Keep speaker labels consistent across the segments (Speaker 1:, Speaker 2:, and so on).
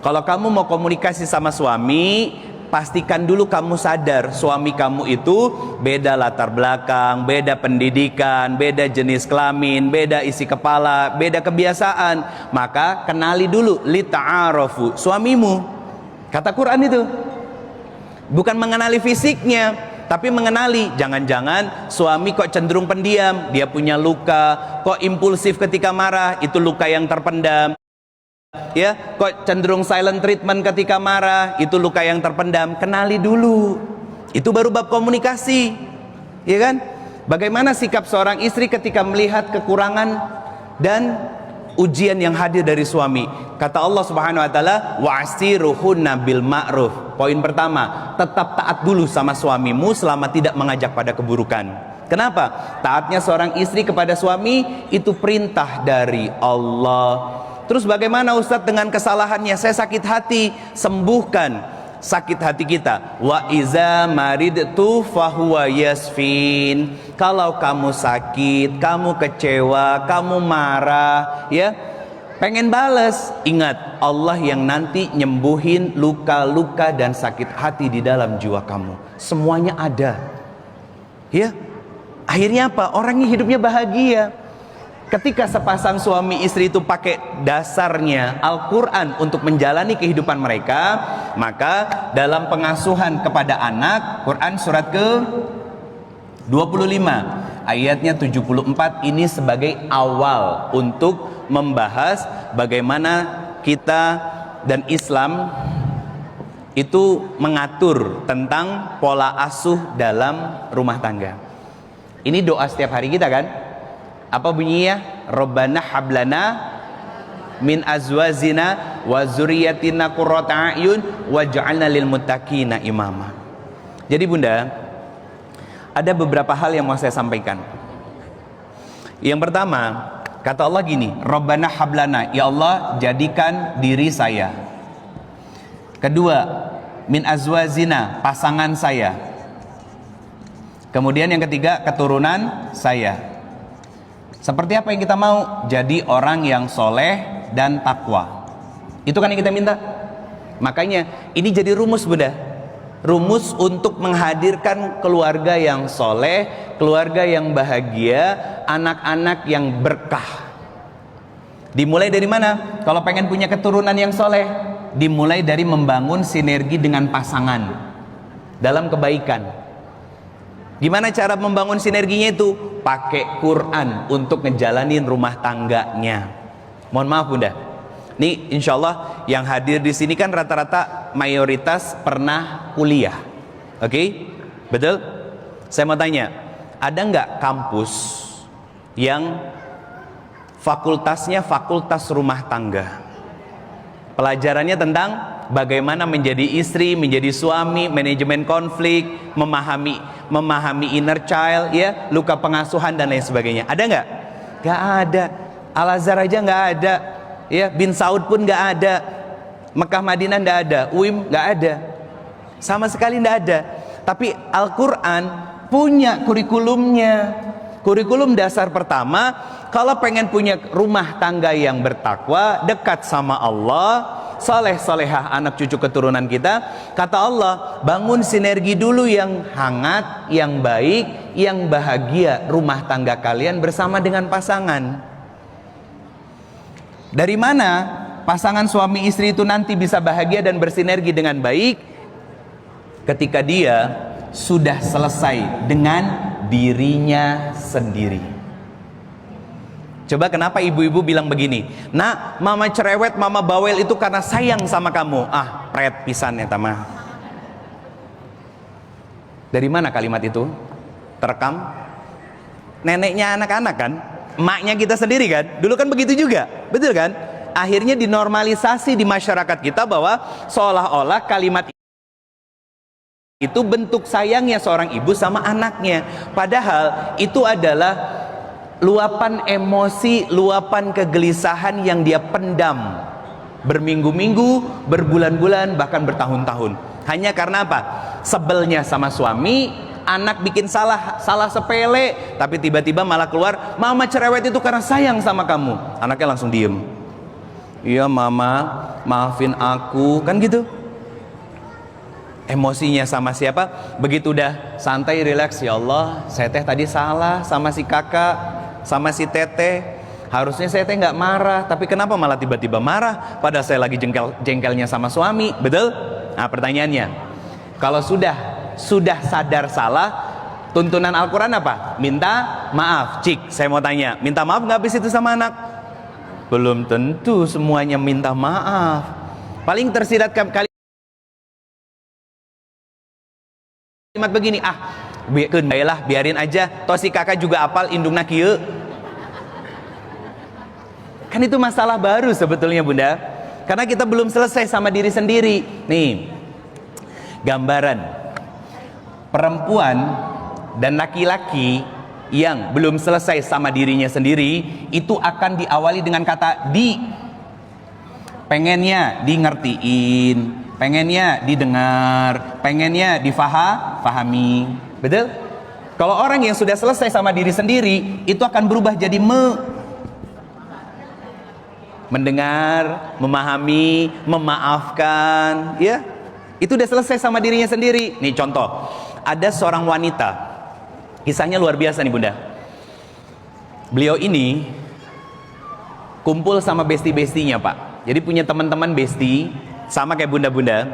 Speaker 1: Kalau kamu mau komunikasi sama suami, pastikan dulu kamu sadar suami kamu itu beda latar belakang, beda pendidikan, beda jenis kelamin, beda isi kepala, beda kebiasaan. Maka kenali dulu li ta'arafu suamimu. Kata Quran itu bukan mengenali fisiknya, tapi mengenali. Jangan-jangan suami kok cenderung pendiam, dia punya luka. Kok impulsif ketika marah, itu luka yang terpendam. Ya, kok cenderung silent treatment ketika marah, itu luka yang terpendam. Kenali dulu. Itu baru bab komunikasi. Ya kan? Bagaimana sikap seorang istri ketika melihat kekurangan dan ujian yang hadir dari suami? Kata Allah Subhanahu wa taala, wa'asiruhunna bil ma'ruf. Poin pertama, tetap taat dulu sama suamimu selama tidak mengajak pada keburukan. Kenapa? Taatnya seorang istri kepada suami itu perintah dari Allah. Terus bagaimana Ustadz dengan kesalahannya? Saya sakit hati, sembuhkan sakit hati kita. Wa iza maridtu fahuwa yasfin. Kalau kamu sakit, kamu kecewa, kamu marah, ya, pengen bales, ingat Allah yang nanti nyembuhin luka-luka dan sakit hati di dalam jiwa kamu. Semuanya ada. Ya. Akhirnya apa? Orangnya hidupnya bahagia. Ketika sepasang suami istri itu pakai dasarnya Al-Quran untuk menjalani kehidupan mereka, maka dalam pengasuhan kepada anak, Quran surat ke 25 ayatnya 74 ini sebagai awal untuk membahas bagaimana kita dan Islam itu mengatur tentang pola asuh dalam rumah tangga. Ini doa setiap hari kita kan? Apa bunyinya? Rabbana hablana min azwazina wa zurriyatina qurrata a'yun waj'alna lil muttaqina imama. Jadi Bunda, ada beberapa hal yang mau saya sampaikan. Yang pertama, kata Allah gini, Rabbana hablana, ya Allah jadikan diri saya. Kedua, min azwazina, pasangan saya. Kemudian yang ketiga, keturunan saya. Seperti apa yang kita mau? Jadi orang yang soleh dan takwa. Itu kan yang kita minta. Makanya ini jadi rumus Bunda. Rumus untuk menghadirkan keluarga yang soleh, keluarga yang bahagia, anak-anak yang berkah. Dimulai dari mana? Kalau pengen punya keturunan yang soleh, dimulai dari membangun sinergi dengan pasangan dalam kebaikan. Gimana cara membangun sinerginya itu? Pakai Quran untuk ngejalanin rumah tangganya. Mohon maaf Bunda, ini insya Allah yang hadir di sini kan rata-rata mayoritas pernah kuliah. Oke? Betul? Saya mau tanya, ada nggak kampus yang fakultasnya fakultas rumah tangga? Pelajarannya tentang bagaimana menjadi istri, menjadi suami, manajemen konflik, memahami inner child, ya, luka pengasuhan dan lain sebagainya. Ada nggak? Nggak ada. Al-Azhar aja nggak ada, ya. Bin Saud pun nggak ada. Mekah Madinah nggak ada. UIM nggak ada. Sama sekali nggak ada. Tapi Al-Quran punya kurikulumnya. Kurikulum dasar pertama, kalau pengen punya rumah tangga yang bertakwa, dekat sama Allah, soleh-solehah anak cucu keturunan kita, kata Allah, bangun sinergi dulu yang hangat, yang baik, yang bahagia rumah tangga kalian bersama dengan pasangan. Dari mana pasangan suami istri itu nanti bisa bahagia dan bersinergi dengan baik? Ketika dia sudah selesai dengan dirinya sendiri. Coba kenapa ibu-ibu bilang begini, nak, mama cerewet, mama bawel itu karena sayang sama kamu. Ah, pret pisan ya tamah. Dari mana kalimat itu terekam? Neneknya anak-anak kan, emaknya kita sendiri kan, dulu kan begitu juga, betul kan? Akhirnya dinormalisasi di masyarakat kita bahwa seolah-olah kalimat itu bentuk sayangnya seorang ibu sama anaknya. Padahal itu adalah luapan emosi, luapan kegelisahan yang dia pendam berminggu-minggu, berbulan-bulan, bahkan bertahun-tahun. Hanya karena apa? Sebelnya sama suami, anak bikin salah sepele, tapi tiba-tiba malah keluar, mama cerewet itu karena sayang sama kamu. Anaknya langsung diem. Iya mama, maafin aku, kan gitu. Emosinya sama siapa? Begitu udah santai, rileks, ya Allah, saya teh tadi salah sama si kakak, sama si teteh. Harusnya saya teh nggak marah, tapi kenapa malah tiba-tiba marah? Padahal saya lagi jengkelnya sama suami, betul? Nah pertanyaannya, kalau sudah sadar salah, tuntunan Al-Quran apa? Minta maaf. Cik, saya mau tanya, minta maaf nggak habis itu sama anak? Belum tentu semuanya minta maaf. Paling tersirat kalimat begini, biarin aja, toh si kakak juga apal indungna kieu. Kan itu masalah baru sebetulnya bunda, karena kita belum selesai sama diri sendiri. Nih gambaran perempuan dan laki-laki yang belum selesai sama dirinya sendiri itu akan diawali dengan kata di. Pengennya di ngertiin, pengennya didengar, pengennya difahami, betul? Kalau orang yang sudah selesai sama diri sendiri itu akan berubah jadi mendengar, memahami, memaafkan, ya. Itu udah selesai sama dirinya sendiri. Nih contoh, ada seorang wanita, kisahnya luar biasa nih bunda. Beliau ini kumpul sama besti-bestinya pak. Jadi punya teman-teman besti, sama kayak bunda-bunda.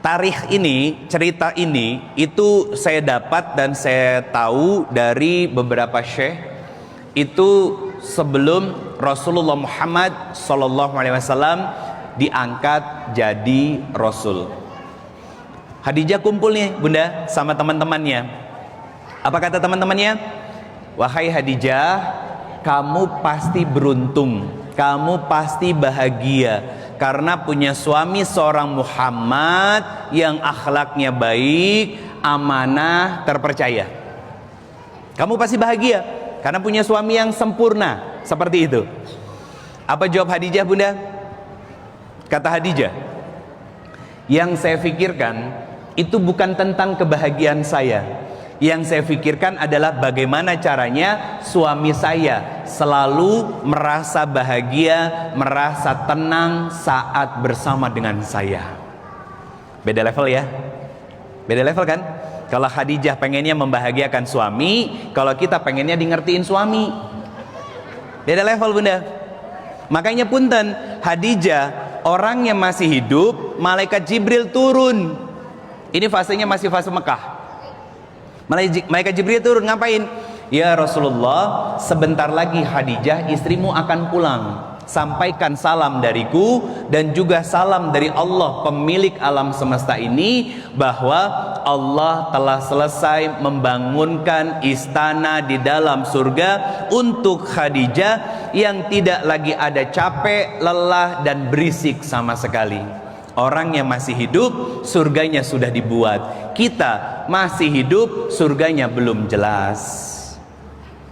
Speaker 1: Tarikh ini, cerita ini, itu saya dapat dan saya tahu dari beberapa syekh. Itu sebelum Rasulullah Muhammad SAW diangkat jadi Rasul. Khadijah kumpul nih bunda sama teman-temannya. Apa kata teman-temannya? Wahai Khadijah, kamu pasti beruntung, kamu pasti bahagia karena punya suami seorang Muhammad yang akhlaknya baik, amanah, terpercaya. Kamu pasti bahagia karena punya suami yang sempurna seperti itu. Apa jawab Khadijah bunda? Kata Khadijah, yang saya pikirkan itu bukan tentang kebahagiaan saya. Yang saya pikirkan adalah bagaimana caranya suami saya selalu merasa bahagia, merasa tenang saat bersama dengan saya. Beda level ya, beda level kan? Kalau Khadijah pengennya membahagiakan suami, kalau kita pengennya di ngertiin suami. Beda level bunda. Makanya punten, Khadijah orang yang masih hidup, malaikat Jibril turun. Ini fasenya masih fase Mekah. Malaikat Jibril turun ngapain? Ya Rasulullah, sebentar lagi Khadijah istrimu akan pulang. Sampaikan salam dariku dan juga salam dari Allah pemilik alam semesta ini, bahwa Allah telah selesai membangunkan istana di dalam surga untuk Khadijah yang tidak lagi ada capek, lelah dan berisik sama sekali. Orang yang masih hidup, surganya sudah dibuat. Kita masih hidup, surganya belum jelas.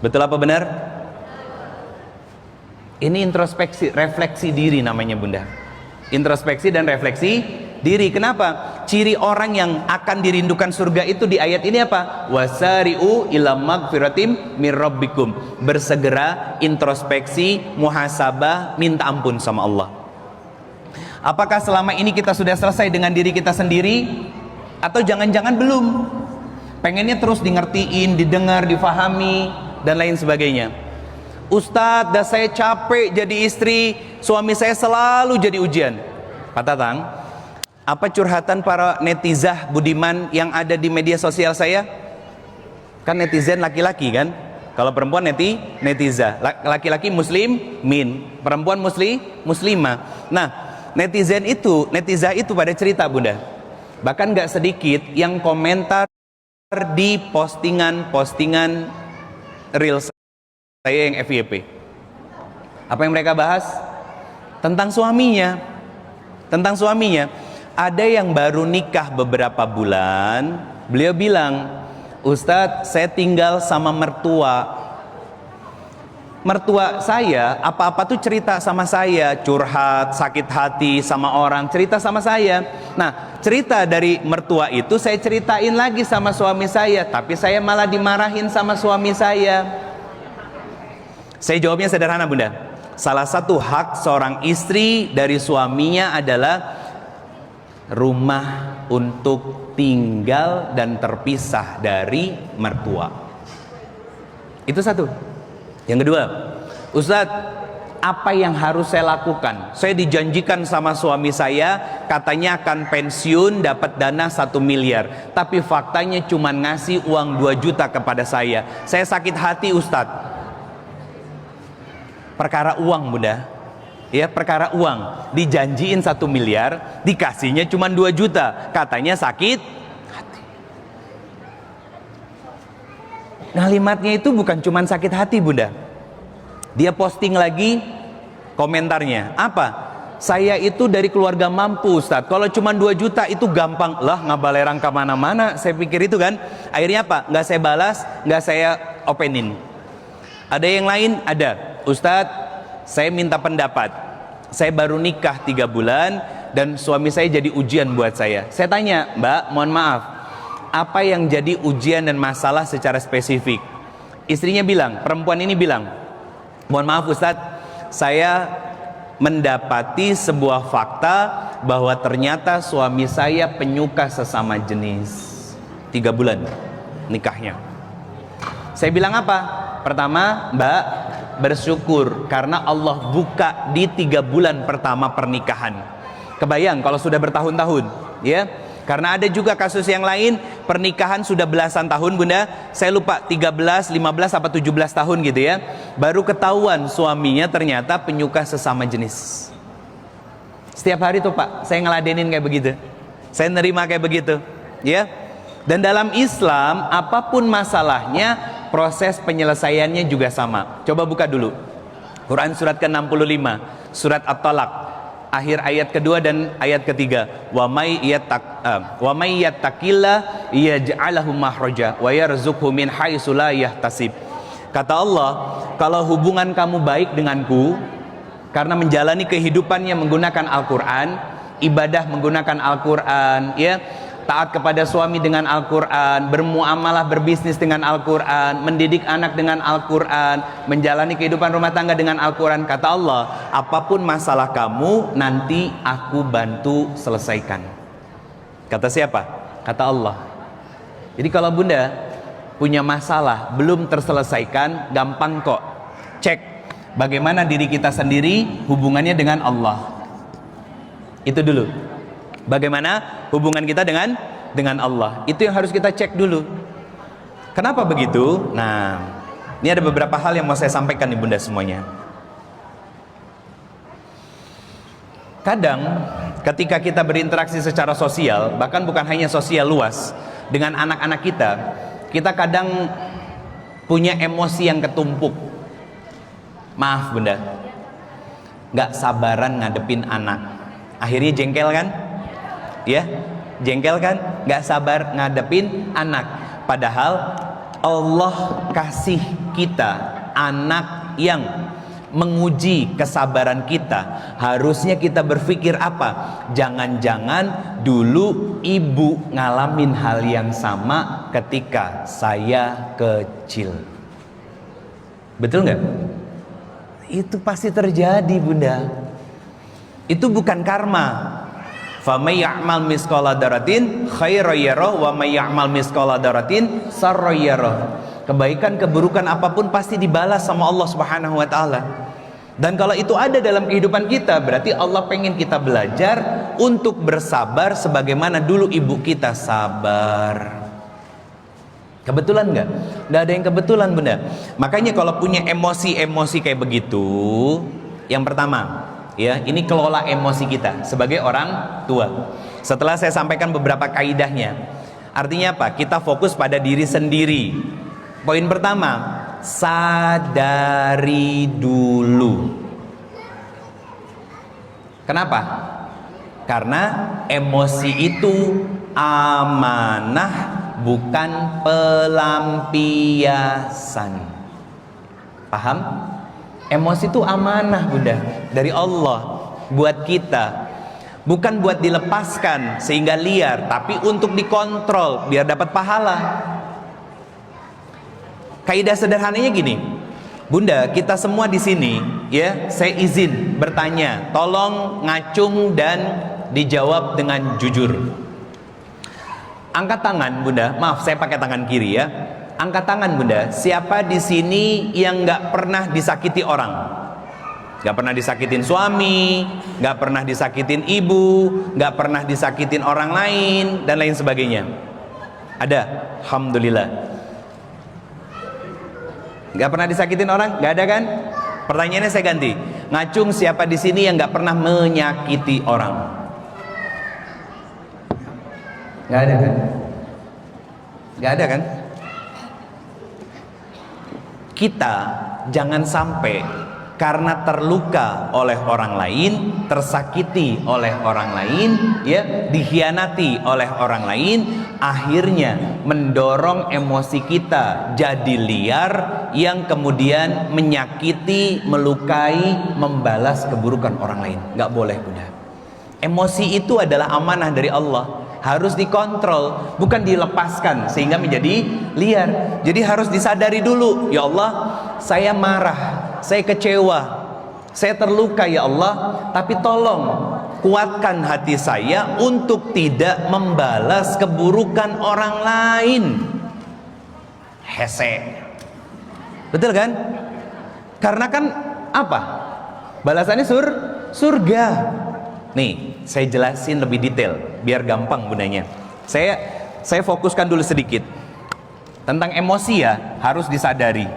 Speaker 1: Betul apa benar? Ini introspeksi, refleksi diri namanya bunda. Introspeksi dan refleksi diri. Kenapa? Ciri orang yang akan dirindukan surga itu di ayat ini apa? Wasari'u ila magfiratim mir rabbikum. Bersegera, introspeksi, muhasabah, minta ampun sama Allah. Apakah selama ini kita sudah selesai dengan diri kita sendiri? Atau jangan-jangan belum? Pengennya terus di ngertiin, didengar, difahami dan lain sebagainya. Ustadz, dah saya capek jadi istri, suami saya selalu jadi ujian. Pak Tatang, apa curhatan para netizah budiman yang ada di media sosial saya? Kan netizen laki-laki kan? Kalau perempuan netizah, laki-laki muslimin, perempuan muslimah. Nah, netizah itu pada cerita bunda. Bahkan gak sedikit yang komentar di postingan reels saya yang FYP. Apa yang mereka bahas? Tentang suaminya. Ada yang baru nikah beberapa bulan, beliau bilang, Ustadz, saya tinggal sama mertua saya, apa-apa tuh cerita sama saya, curhat, sakit hati sama orang, cerita sama saya. Nah, cerita dari mertua itu saya ceritain lagi sama suami saya, tapi saya malah dimarahin sama suami saya. Saya jawabnya sederhana bunda, salah satu hak seorang istri dari suaminya adalah rumah untuk tinggal dan terpisah dari mertua. Itu satu. Yang kedua, Ustadz, apa yang harus saya lakukan? Saya dijanjikan sama suami saya, katanya akan pensiun dapat dana 1 miliar, tapi faktanya cuma ngasih uang 2 juta kepada saya. Saya sakit hati, Ustadz. Perkara uang, Bunda. Ya, perkara uang. Dijanjiin 1 miliar, dikasihnya cuma 2 juta, katanya sakit hati. Kalimatnya itu bukan cuma sakit hati, Bunda. Dia posting lagi komentarnya, apa? Saya itu dari keluarga mampu, Ustadz. Kalau cuma 2 juta itu gampang. Lah, ngabalerang kemana-mana. Saya pikir itu kan. Akhirnya apa? Nggak saya balas, nggak saya openin. Ada yang lain? Ada. Ustadz, saya minta pendapat. Saya baru nikah 3 bulan dan suami saya jadi ujian buat saya. Saya tanya, Mbak, mohon maaf, apa yang jadi ujian dan masalah secara spesifik? Istrinya bilang, perempuan ini bilang, mohon maaf Ustadz, saya mendapati sebuah fakta bahwa ternyata suami saya penyuka sesama jenis. 3 bulan nikahnya. Saya bilang apa? Pertama, Mbak, bersyukur karena Allah buka di 3 bulan pertama pernikahan. Kebayang kalau sudah bertahun-tahun, ya? Karena ada juga kasus yang lain, pernikahan sudah belasan tahun, Bunda. Saya lupa 13, 15 apa 17 tahun gitu ya. Baru ketahuan suaminya ternyata penyuka sesama jenis. Setiap hari tuh Pak, saya ngeladenin kayak begitu. Saya nerima kayak begitu, ya. Dan dalam Islam, apapun masalahnya, proses penyelesaiannya juga sama. Coba buka dulu Quran surat ke-65, surat At-Talaq, akhir ayat kedua dan ayat ketiga. Wa may yattaqilla yaj'alhu makhraja wa yarzuqhu min haitsu la yahtasib. Kata Allah, kalau hubungan kamu baik denganku karena menjalani kehidupannya menggunakan Al-Qur'an, ibadah menggunakan Al-Qur'an, ya, taat kepada suami dengan Al-Quran, bermuamalah berbisnis dengan Al-Quran, mendidik anak dengan Al-Quran, menjalani kehidupan rumah tangga dengan Al-Quran. Kata Allah, apapun masalah kamu nanti aku bantu selesaikan. Kata siapa? Kata Allah. Jadi kalau Bunda punya masalah belum terselesaikan, gampang kok. Cek bagaimana diri kita sendiri hubungannya dengan Allah. Itu dulu. Bagaimana hubungan kita dengan Allah? Itu yang harus kita cek dulu. Kenapa begitu? Nah, ini ada beberapa hal yang mau saya sampaikan nih Bunda semuanya. Kadang ketika kita berinteraksi secara sosial, bahkan bukan hanya sosial luas, dengan anak-anak kita, kita kadang punya emosi yang ketumpuk. Maaf Bunda, nggak sabaran ngadepin anak. Akhirnya jengkel kan? Ya, jengkel kan? Gak sabar ngadepin anak. Padahal Allah kasih kita anak yang menguji kesabaran kita. Harusnya kita berpikir apa? Jangan-jangan dulu ibu ngalamin hal yang sama ketika saya kecil. Betul nggak? Itu pasti terjadi Bunda. Itu bukan karma. Famay ya'mal misqala dzarratin khairan yarah wa may ya'mal misqala dzarratin sarran yarah. Kebaikan keburukan apapun pasti dibalas sama Allah Subhanahu wa taala. Dan kalau itu ada dalam kehidupan kita, berarti Allah pengen kita belajar untuk bersabar sebagaimana dulu ibu kita sabar. Kebetulan nggak? Nggak ada yang kebetulan Bunda. Makanya kalau punya emosi-emosi kayak begitu, yang pertama, ya, ini kelola emosi kita sebagai orang tua. Setelah saya sampaikan beberapa kaidahnya, artinya apa? Kita fokus pada diri sendiri. Poin pertama, sadari dulu. Kenapa? Karena emosi itu amanah, bukan pelampiasan. Paham? Emosi itu amanah Bunda dari Allah buat kita, bukan buat dilepaskan sehingga liar, tapi untuk dikontrol biar dapat pahala. Kaidah sederhananya gini, Bunda, kita semua di sini ya, saya izin bertanya, tolong ngacung dan dijawab dengan jujur. Angkat tangan Bunda, maaf saya pakai tangan kiri ya. Angkat tangan Bunda, siapa di sini yang nggak pernah disakiti orang? Nggak pernah disakitin suami, nggak pernah disakitin ibu, nggak pernah disakitin orang lain dan lain sebagainya. Ada, alhamdulillah. Nggak pernah disakitin orang, nggak ada kan? Pertanyaannya saya ganti. Ngacung siapa di sini yang nggak pernah menyakiti orang? Nggak ada kan? Nggak ada kan? Kita jangan sampai karena terluka oleh orang lain, tersakiti oleh orang lain, ya, dikhianati oleh orang lain, akhirnya mendorong emosi kita jadi liar yang kemudian menyakiti, melukai, membalas keburukan orang lain. Nggak boleh Bunda. Emosi itu adalah amanah dari Allah, harus dikontrol, bukan dilepaskan sehingga menjadi liar. Jadi harus disadari dulu, ya Allah, saya marah, saya kecewa, saya terluka ya Allah, tapi tolong kuatkan hati saya untuk tidak membalas keburukan orang lain. Hese. Betul kan? Karena kan apa? Balasannya surga. Nih, saya jelasin lebih detail biar gampang Bundanya. Saya fokuskan dulu sedikit. Tentang emosi ya, harus disadari.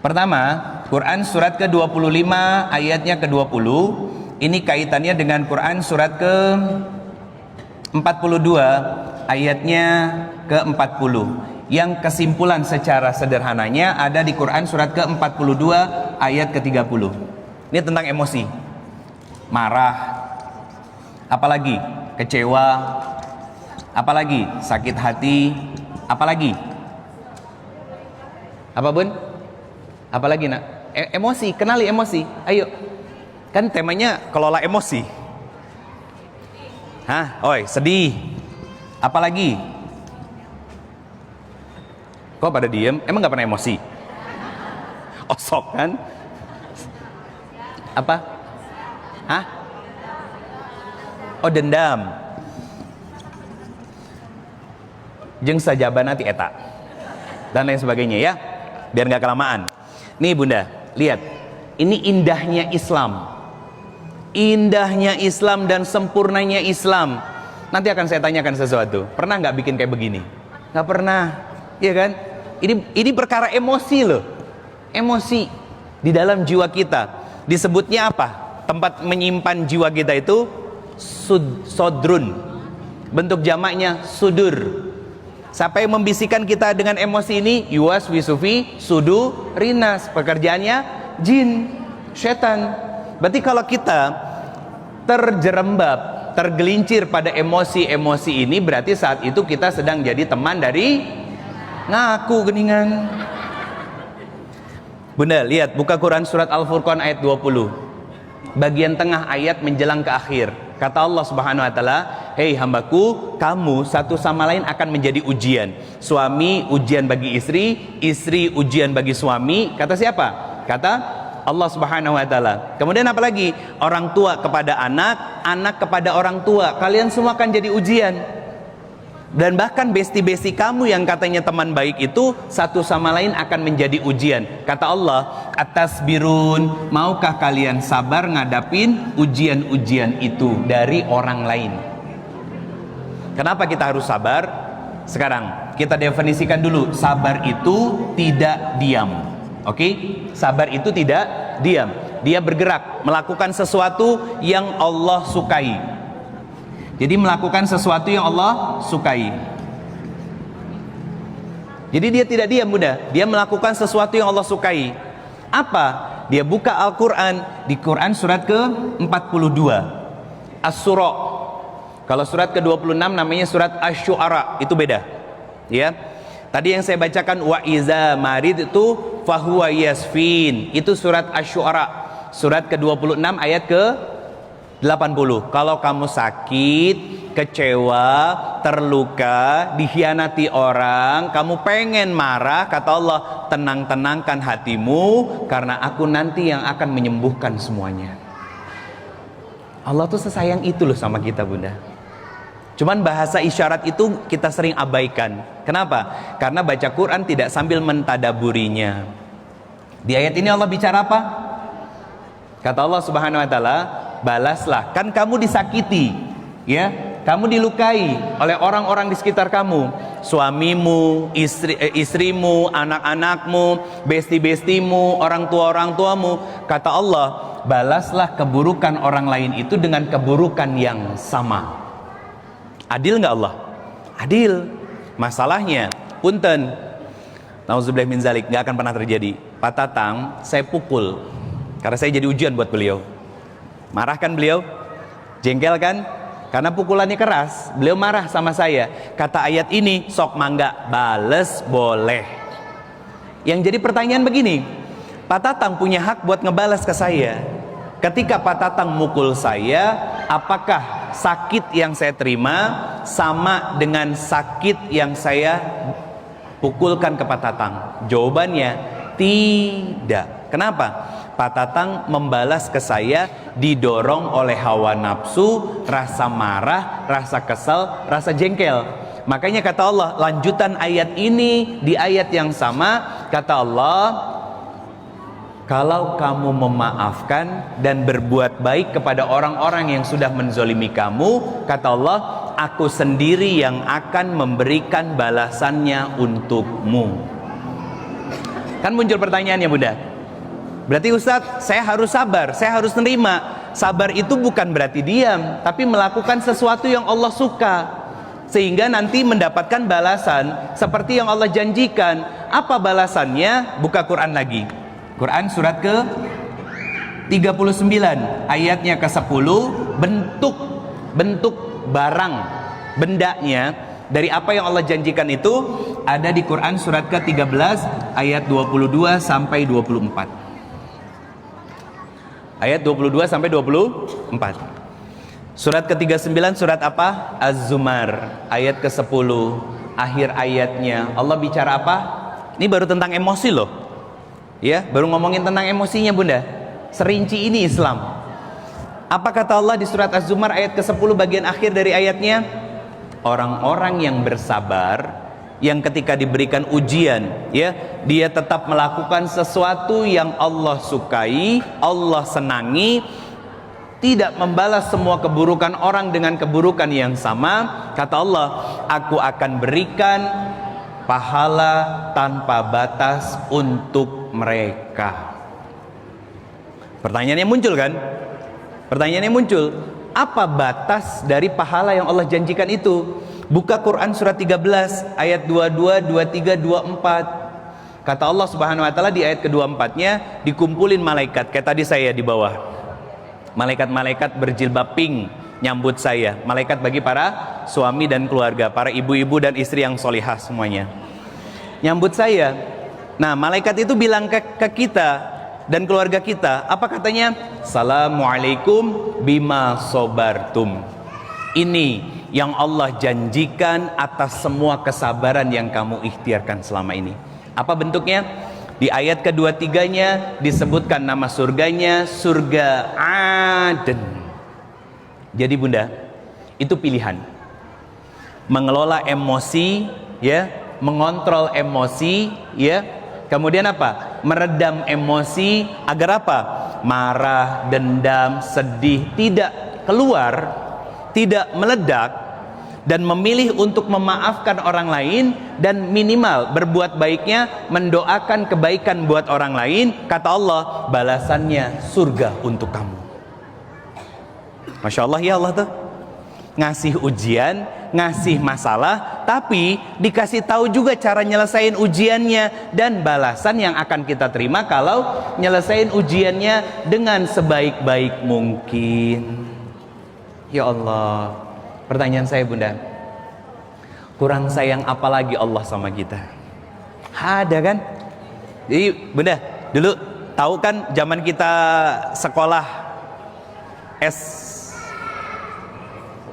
Speaker 1: Pertama, Quran surat ke-25 ayatnya ke-20. Ini kaitannya dengan Quran surat ke-42 ayatnya ke-40. Yang kesimpulan secara sederhananya ada di Quran surat ke-42 ayat ke-30. Ini tentang emosi. Marah, apalagi kecewa, apalagi sakit hati, apalagi apa Bun? Apalagi nak? Emosi, kenali emosi. Ayo, kan temanya kelola emosi. Hah, oi, sedih. Apalagi? Kok pada diem? Emang nggak pernah emosi? Osok kan? Apa? Hah? Oh, dendam. Jeung sajabana ti eta. Dan lain sebagainya ya. Biar nggak kelamaan. Nih Bunda, lihat. Ini indahnya Islam. Indahnya Islam dan sempurnanya Islam. Nanti akan saya tanyakan sesuatu. Pernah nggak bikin kayak begini? Nggak pernah. Iya kan? Ini perkara emosi loh. Emosi di dalam jiwa kita. Disebutnya apa? Tempat menyimpan jiwa kita itu sodrun. Bentuk jamaknya sudur. Siapa yang membisikkan kita dengan emosi ini? Yuwas wisufi sudu rinas. Pekerjaannya jin, setan. Berarti kalau kita terjerembab, tergelincir pada emosi-emosi ini, berarti saat itu kita sedang jadi teman dari ngaku geningan. Bunda, lihat, buka Quran surat Al-Furqan ayat 20. Bagian tengah ayat menjelang ke akhir. Kata Allah Subhanahu wa taala, "Hei hambaku, kamu satu sama lain akan menjadi ujian. Suami ujian bagi istri, istri ujian bagi suami." Kata siapa? Kata Allah Subhanahu wa taala. Kemudian apa lagi? Orang tua kepada anak, anak kepada orang tua. Kalian semua akan jadi ujian. Dan bahkan besti-besti kamu yang katanya teman baik itu satu sama lain akan menjadi ujian. Kata Allah, atas birun, maukah kalian sabar ngadapin ujian-ujian itu dari orang lain? Kenapa kita harus sabar? Sekarang kita definisikan dulu. Sabar itu tidak diam. Oke? Sabar itu tidak diam. Dia bergerak, melakukan sesuatu yang Allah sukai. Jadi melakukan sesuatu yang Allah sukai. Jadi dia tidak diam Bunda. Dia melakukan sesuatu yang Allah sukai. Apa? Dia buka Al-Quran. Di Quran surat ke-42 As-Surah. Kalau surat ke-26 namanya surat Asy-Syu'ara. Itu beda ya. Tadi yang saya bacakan wa iza marid itu fahuwa yasfin. Itu surat Asy-Syu'ara. Surat ke-26 ayat 80. Kalau kamu sakit, kecewa, terluka, dikhianati orang, kamu pengen marah, kata Allah, tenang-tenangkan hatimu, karena aku nanti yang akan menyembuhkan semuanya. Allah tuh sesayang itu loh sama kita, Bunda. Cuman bahasa isyarat itu kita sering abaikan. Kenapa? Karena baca Quran tidak sambil mentadaburinya. Di ayat ini Allah bicara apa? Kata Allah Subhanahu wa taala, balaslah, kan kamu disakiti, ya, kamu dilukai oleh orang-orang di sekitar kamu, suamimu, istrimu, anak-anakmu, besti-bestimu, orang tuamu. Kata Allah, balaslah keburukan orang lain itu dengan keburukan yang sama. Adil nggak Allah? Adil. Masalahnya, punten, nauzubillah min zalik, nggak akan pernah terjadi. Pak Tatang saya pukul karena saya jadi ujian buat beliau. Marah kan beliau? Jengkel kan? Karena pukulannya keras. Beliau marah sama saya. Kata ayat ini, sok mangga, bales boleh. Yang jadi pertanyaan begini, Pak Tatang punya hak buat ngebales ke saya. Ketika Pak Tatang mukul saya, apakah sakit yang saya terima sama dengan sakit yang saya pukulkan ke Pak Tatang? Jawabannya tidak. Kenapa? Pak Tatang membalas ke saya didorong oleh hawa nafsu, rasa marah, rasa kesal, rasa jengkel. Makanya kata Allah, lanjutan ayat ini di ayat yang sama, kata Allah, kalau kamu memaafkan dan berbuat baik kepada orang-orang yang sudah menzolimi kamu, kata Allah, aku sendiri yang akan memberikan balasannya untukmu. Kan muncul pertanyaannya, Bunda. Berarti Ustadz, saya harus sabar, saya harus nerima. Sabar itu bukan berarti diam, tapi melakukan sesuatu yang Allah suka, sehingga nanti mendapatkan balasan seperti yang Allah janjikan. Apa balasannya? Buka Quran lagi. Quran surat ke 39 ayatnya ke 10. Bentuk barang, bendanya dari apa yang Allah janjikan itu ada di Quran surat ke 13 ayat 22 sampai 24. Ayat 22 sampai 24. Surat ke-39 surat apa? Az-Zumar ayat ke-10. Akhir ayatnya Allah bicara apa? Ini baru tentang emosi loh. Ya, baru ngomongin tentang emosinya, Bunda. Serinci ini Islam. Apa kata Allah di surat Az-Zumar ayat ke-10 bagian akhir dari ayatnya? Orang-orang yang bersabar, yang ketika diberikan ujian, ya, dia tetap melakukan sesuatu yang Allah sukai, Allah senangi, tidak membalas semua keburukan orang dengan keburukan yang sama. Kata Allah, aku akan berikan pahala tanpa batas untuk mereka. Pertanyaannya muncul kan? Pertanyaannya muncul, apa batas dari pahala yang Allah janjikan itu? Buka Quran surat 13 ayat 22, 23, 24. Kata Allah Subhanahu wa taala di ayat ke-24-nya, dikumpulin malaikat kayak tadi saya di bawah. Malaikat-malaikat berjilbab pink nyambut saya. Malaikat bagi para suami dan keluarga, para ibu-ibu dan istri yang solihah semuanya. Nyambut saya. Nah, malaikat itu bilang ke kita dan keluarga kita, apa katanya? Assalamualaikum bima sobartum. Ini yang Allah janjikan atas semua kesabaran yang kamu ikhtiarkan selama ini. Apa bentuknya? Di ayat kedua-tiganya disebutkan nama surganya, surga Aden. Jadi Bunda, itu pilihan. Mengelola emosi, ya, mengontrol emosi, ya. Kemudian apa? Meredam emosi agar apa? Marah, dendam, sedih tidak keluar, tidak meledak, dan memilih untuk memaafkan orang lain, dan minimal berbuat baiknya, mendoakan kebaikan buat orang lain. Kata Allah, balasannya surga untuk kamu. Masya Allah, ya Allah tuh ngasih ujian, ngasih masalah, tapi dikasih tahu juga cara nyelesain ujiannya dan balasan yang akan kita terima kalau nyelesain ujiannya dengan sebaik-baik mungkin. Ya Allah, pertanyaan saya Bunda, kurang sayang apa lagi Allah sama kita? Ada kan? Jadi Bunda, dulu tahu kan zaman kita sekolah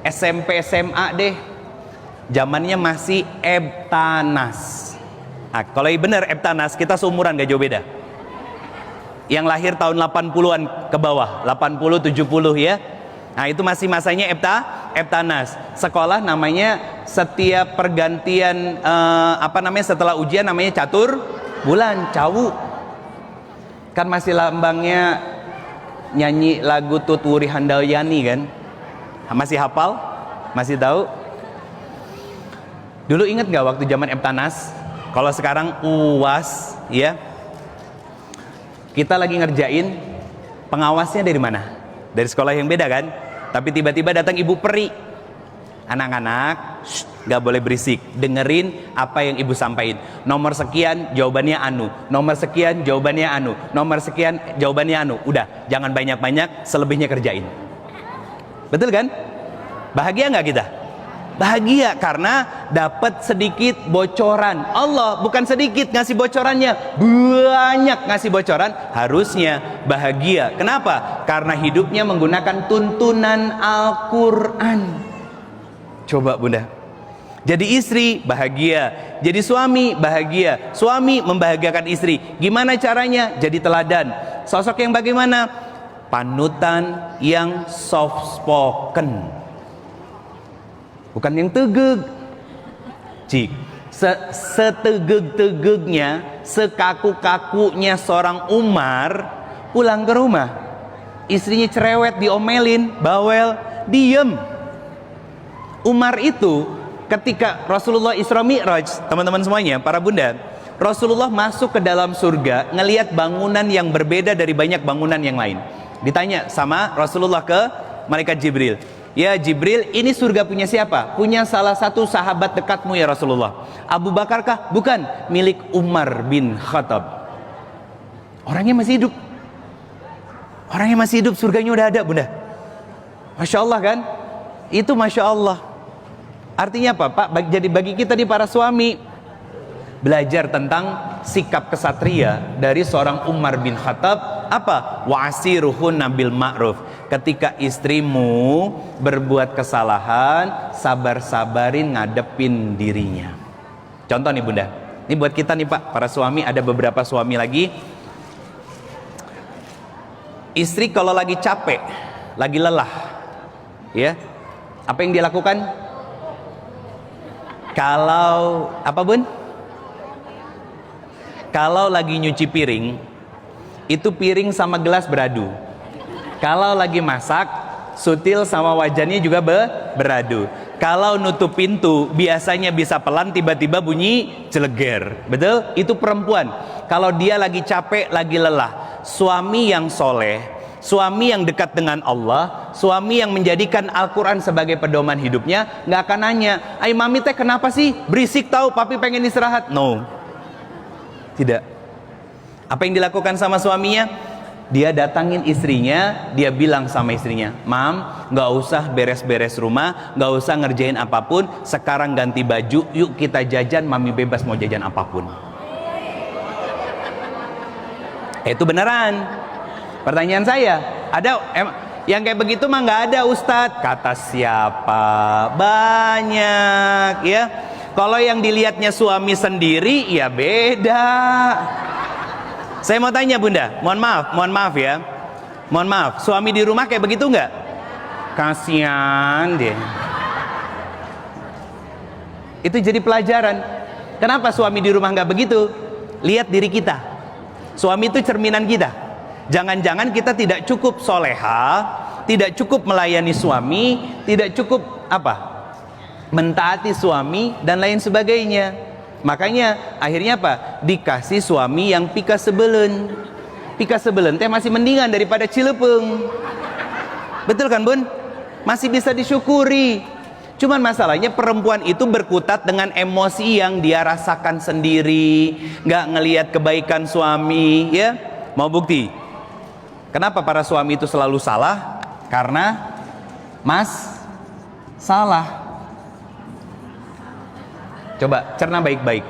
Speaker 1: SMP SMA deh, zamannya masih Eptanas. Nah, kalau benar Eptanas, kita seumuran gak jauh beda. Yang lahir tahun 80-an ke bawah, 80 70 ya. Nah, itu masih masanya Eptanas. Sekolah namanya setiap pergantian setelah ujian namanya catur bulan, cawu. Kan masih lambangnya nyanyi lagu Tutwuri Handayani kan? Masih hafal? Masih tahu? Dulu inget gak waktu zaman Eptanas? Kalau sekarang UAS ya, kita lagi ngerjain, pengawasnya dari mana? Dari sekolah yang beda kan? Tapi tiba-tiba datang ibu peri. Anak-anak, gak boleh berisik, dengerin apa yang ibu sampaikan. Nomor sekian jawabannya anu, nomor sekian jawabannya anu, nomor sekian jawabannya anu. Udah, jangan banyak-banyak, selebihnya kerjain. Betul kan? Bahagia gak kita? Bahagia karena dapat sedikit bocoran. Allah bukan sedikit ngasih bocorannya, banyak ngasih bocoran. Harusnya bahagia. Kenapa? Karena hidupnya menggunakan tuntunan Al-Quran. Coba bunda, jadi istri bahagia, jadi suami bahagia, suami membahagiakan istri. Gimana caranya? Jadi teladan. Sosok yang bagaimana? Panutan yang soft spoken, bukan yang tegeg. Cik, setegeg-tegegnya, sekaku-kakunya seorang Umar pulang ke rumah, istrinya cerewet, diomelin, bawel, diem. Umar itu ketika Rasulullah Isra Mi'raj, teman-teman semuanya, para bunda, Rasulullah masuk ke dalam surga, ngelihat bangunan yang berbeda dari banyak bangunan yang lain. Ditanya sama Rasulullah ke malaikat Jibril, ya Jibril, ini surga punya siapa? Punya salah satu sahabat dekatmu ya Rasulullah. Abu Bakar kah? Bukan, milik Umar bin Khattab. Orangnya masih hidup. Orangnya masih hidup, surganya udah ada bunda. Masya Allah kan? Itu Masya Allah. Artinya apa Pak? Jadi bagi kita nih para suami, belajar tentang sikap kesatria dari seorang Umar bin Khattab. Apa? Wa'asiruhunna bil ma'ruf. Ketika istrimu berbuat kesalahan, sabar-sabarin ngadepin dirinya. Contoh nih bunda, ini buat kita nih Pak, para suami. Ada beberapa suami lagi, istri kalau lagi capek, lagi lelah, ya, apa yang dia lakukan? Kalau apa bun? Kalau lagi nyuci piring, itu piring sama gelas beradu. Kalau lagi masak, sutil sama wajannya juga beradu. Kalau nutup pintu, biasanya bisa pelan, tiba-tiba bunyi celeger. Betul? Itu perempuan. Kalau dia lagi capek, lagi lelah, suami yang soleh, suami yang dekat dengan Allah, suami yang menjadikan Al-Quran sebagai pedoman hidupnya, nggak akan nanya, ay mami teh kenapa sih berisik tahu papi pengen istirahat. No, tidak. Apa yang dilakukan sama suaminya? Dia datangin istrinya, dia bilang sama istrinya, mam, nggak usah beres-beres rumah, nggak usah ngerjain apapun, sekarang ganti baju, yuk kita jajan, mami bebas mau jajan apapun. Itu beneran. Pertanyaan saya, ada yang kayak begitu mah nggak ada Ustadz? Kata siapa? Banyak ya. Kalau yang dilihatnya suami sendiri ya beda. Saya mau tanya bunda, mohon maaf ya, mohon maaf, suami di rumah kayak begitu nggak? Kasian deh. Itu jadi pelajaran. Kenapa suami di rumah nggak begitu? Lihat diri kita. Suami itu cerminan kita. Jangan-jangan kita tidak cukup soleha, tidak cukup melayani suami, tidak cukup mentaati suami dan lain sebagainya. Makanya akhirnya apa? Dikasih suami yang pika sebelen. Pika sebelen teh masih mendingan daripada cilepeng. Betul kan bun? Masih bisa disyukuri. Cuman masalahnya perempuan itu berkutat dengan emosi yang dia rasakan sendiri, nggak ngelihat kebaikan suami ya. Mau bukti? Kenapa para suami itu selalu salah? Karena salah. Coba cerna baik-baik.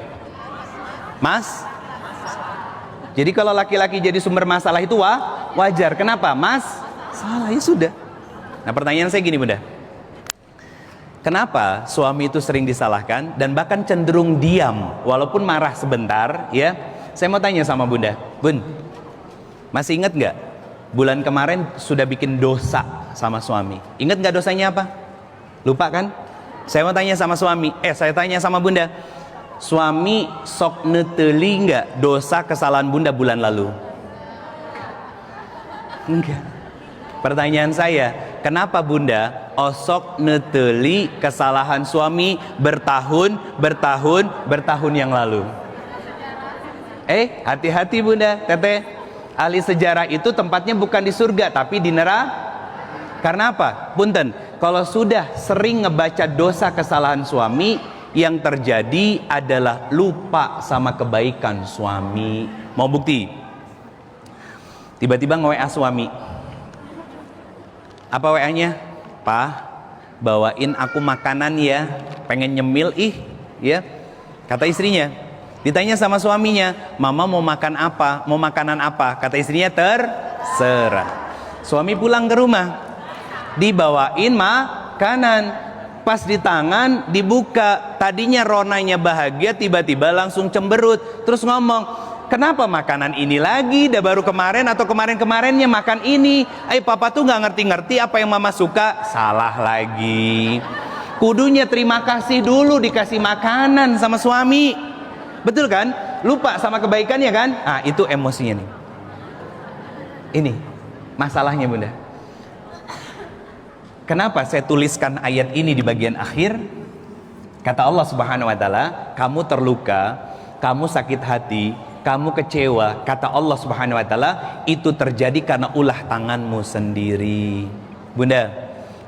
Speaker 1: Jadi kalau laki-laki jadi sumber masalah itu wajar. Kenapa? Salah, ya sudah. Nah pertanyaan saya gini bunda, Kenapa suami itu sering disalahkan dan bahkan cenderung diam walaupun marah sebentar, ya? Saya mau tanya sama Bunda, Bun, masih ingat nggak bulan kemarin sudah bikin dosa sama suami? Ingat nggak dosanya apa? Lupa kan? Saya mau tanya sama suami, saya tanya sama Bunda, suami sok neteli nggak dosa kesalahan Bunda bulan lalu? Enggak. Pertanyaan saya, kenapa Bunda osok neteli kesalahan suami bertahun yang lalu? Hati-hati Bunda, Teteh. Ahli sejarah itu tempatnya bukan di surga tapi di neraka. Karena apa? Punten, kalau sudah sering ngebaca dosa kesalahan suami, yang terjadi adalah lupa sama kebaikan suami. Mau bukti? Tiba-tiba nge-WA suami. Apa WA-nya? Pak, bawain aku makanan ya, pengen nyemil ya. Kata istrinya. Ditanya sama suaminya, mama mau makan apa? Mau makanan apa? Kata istrinya, terserah. Suami pulang ke rumah, dibawain makanan. Pas di tangan dibuka, tadinya ronanya bahagia, tiba-tiba langsung cemberut. Terus ngomong, kenapa makanan ini lagi? Dah baru kemarin atau kemarin-kemarinnya makan ini. Papa tuh nggak ngerti-ngerti apa yang mama suka. Salah lagi. Kudunya terima kasih dulu dikasih makanan sama suami. Betul kan? Lupa sama kebaikannya kan? Itu emosinya nih. Ini masalahnya Bunda. Kenapa saya tuliskan ayat ini di bagian akhir? Kata Allah Subhanahu wa taala, kamu terluka, kamu sakit hati, kamu kecewa, kata Allah Subhanahu wa taala, itu terjadi karena ulah tanganmu sendiri. Bunda,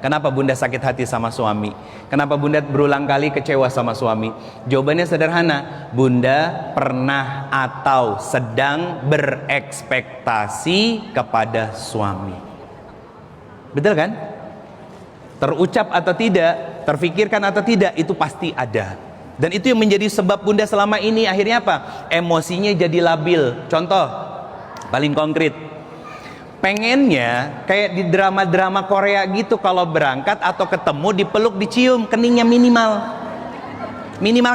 Speaker 1: kenapa Bunda sakit hati sama suami? Kenapa Bunda berulang kali kecewa sama suami? Jawabannya sederhana, Bunda pernah atau sedang berekspektasi kepada suami. Betul kan? Terucap atau tidak, terfikirkan atau tidak, itu pasti ada. Dan itu yang menjadi sebab Bunda selama ini akhirnya apa? Emosinya jadi labil. Contoh paling konkret, pengennya kayak di drama-drama Korea gitu, kalau berangkat atau ketemu dipeluk, dicium, keningnya minimal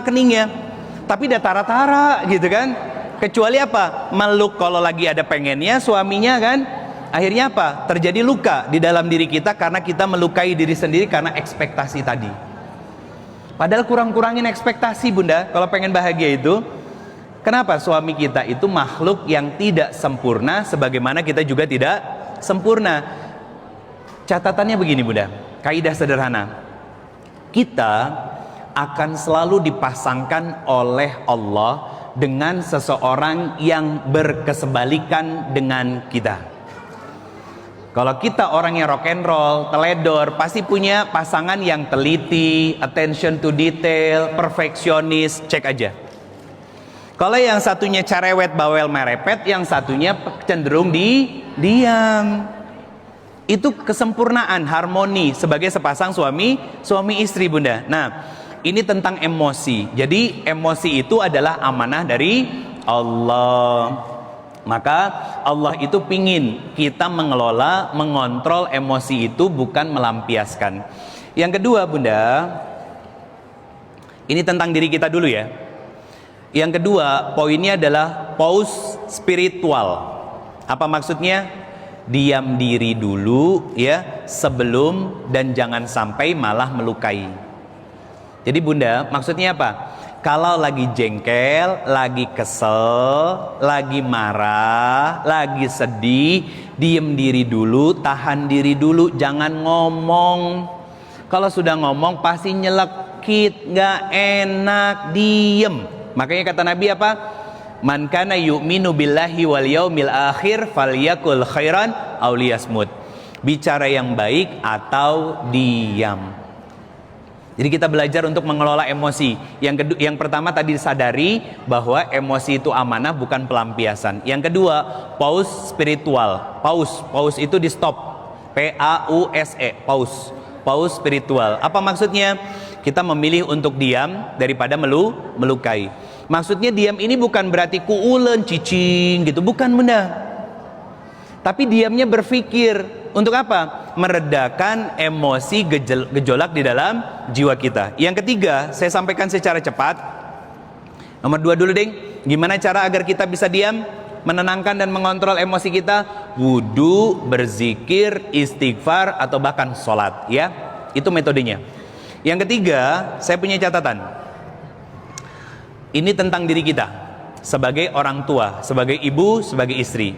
Speaker 1: keningnya. Tapi udah tara-tara gitu kan. Kecuali apa? Meluk kalau lagi ada pengennya suaminya kan. Akhirnya apa? Terjadi luka di dalam diri kita karena kita melukai diri sendiri karena ekspektasi tadi. Padahal kurang-kurangin ekspektasi Bunda kalau pengen bahagia itu. Kenapa? Suami kita itu makhluk yang tidak sempurna sebagaimana kita juga tidak sempurna. Catatannya begini Bunda, kaidah sederhana. Kita akan selalu dipasangkan oleh Allah dengan seseorang yang berkesebalikan dengan kita. Kalau kita orang yang rock and roll, teledor, pasti punya pasangan yang teliti, attention to detail, perfeksionis, cek aja. Kalau yang satunya cerewet, bawel, merepet, yang satunya cenderung diam. Itu kesempurnaan, harmoni sebagai sepasang suami istri Bunda. Nah, ini tentang emosi. Jadi emosi itu adalah amanah dari Allah. Maka Allah itu pingin kita mengelola, mengontrol emosi itu, bukan melampiaskan. Yang kedua Bunda, ini tentang diri kita dulu ya. Yang kedua poinnya adalah pause spiritual. Apa maksudnya? Diam diri dulu ya, sebelum dan jangan sampai malah melukai. Jadi Bunda, maksudnya apa? Kalau lagi jengkel, lagi kesel, lagi marah, lagi sedih, diem diri dulu, tahan diri dulu, jangan ngomong. Kalau sudah ngomong pasti nyelekit, gak enak, diem. Makanya kata Nabi apa? Man kana yu'minu billahi wal yaumil akhir falyakul khairan aw liyasmut. Bicara yang baik atau diam. Jadi kita belajar untuk mengelola emosi. Yang pertama tadi sadari bahwa emosi itu amanah, bukan pelampiasan. Yang kedua, pause spiritual. Pause itu di stop. P-A-U-S-E, pause. Pause spiritual. Apa maksudnya? Kita memilih untuk diam daripada melukai. Maksudnya diam ini bukan berarti kuulen, cicing gitu, bukan Bunda. Tapi diamnya berpikir, Untuk apa? Meredakan emosi gejolak di dalam jiwa kita. Yang ketiga, saya sampaikan secara cepat. Nomor 2 dulu, Ding. Gimana cara agar kita bisa diam, menenangkan dan mengontrol emosi kita? Wudu, berzikir, istighfar, atau bahkan sholat, ya. Itu metodenya. Yang ketiga, saya punya catatan. Ini tentang diri kita sebagai orang tua, sebagai ibu, sebagai istri.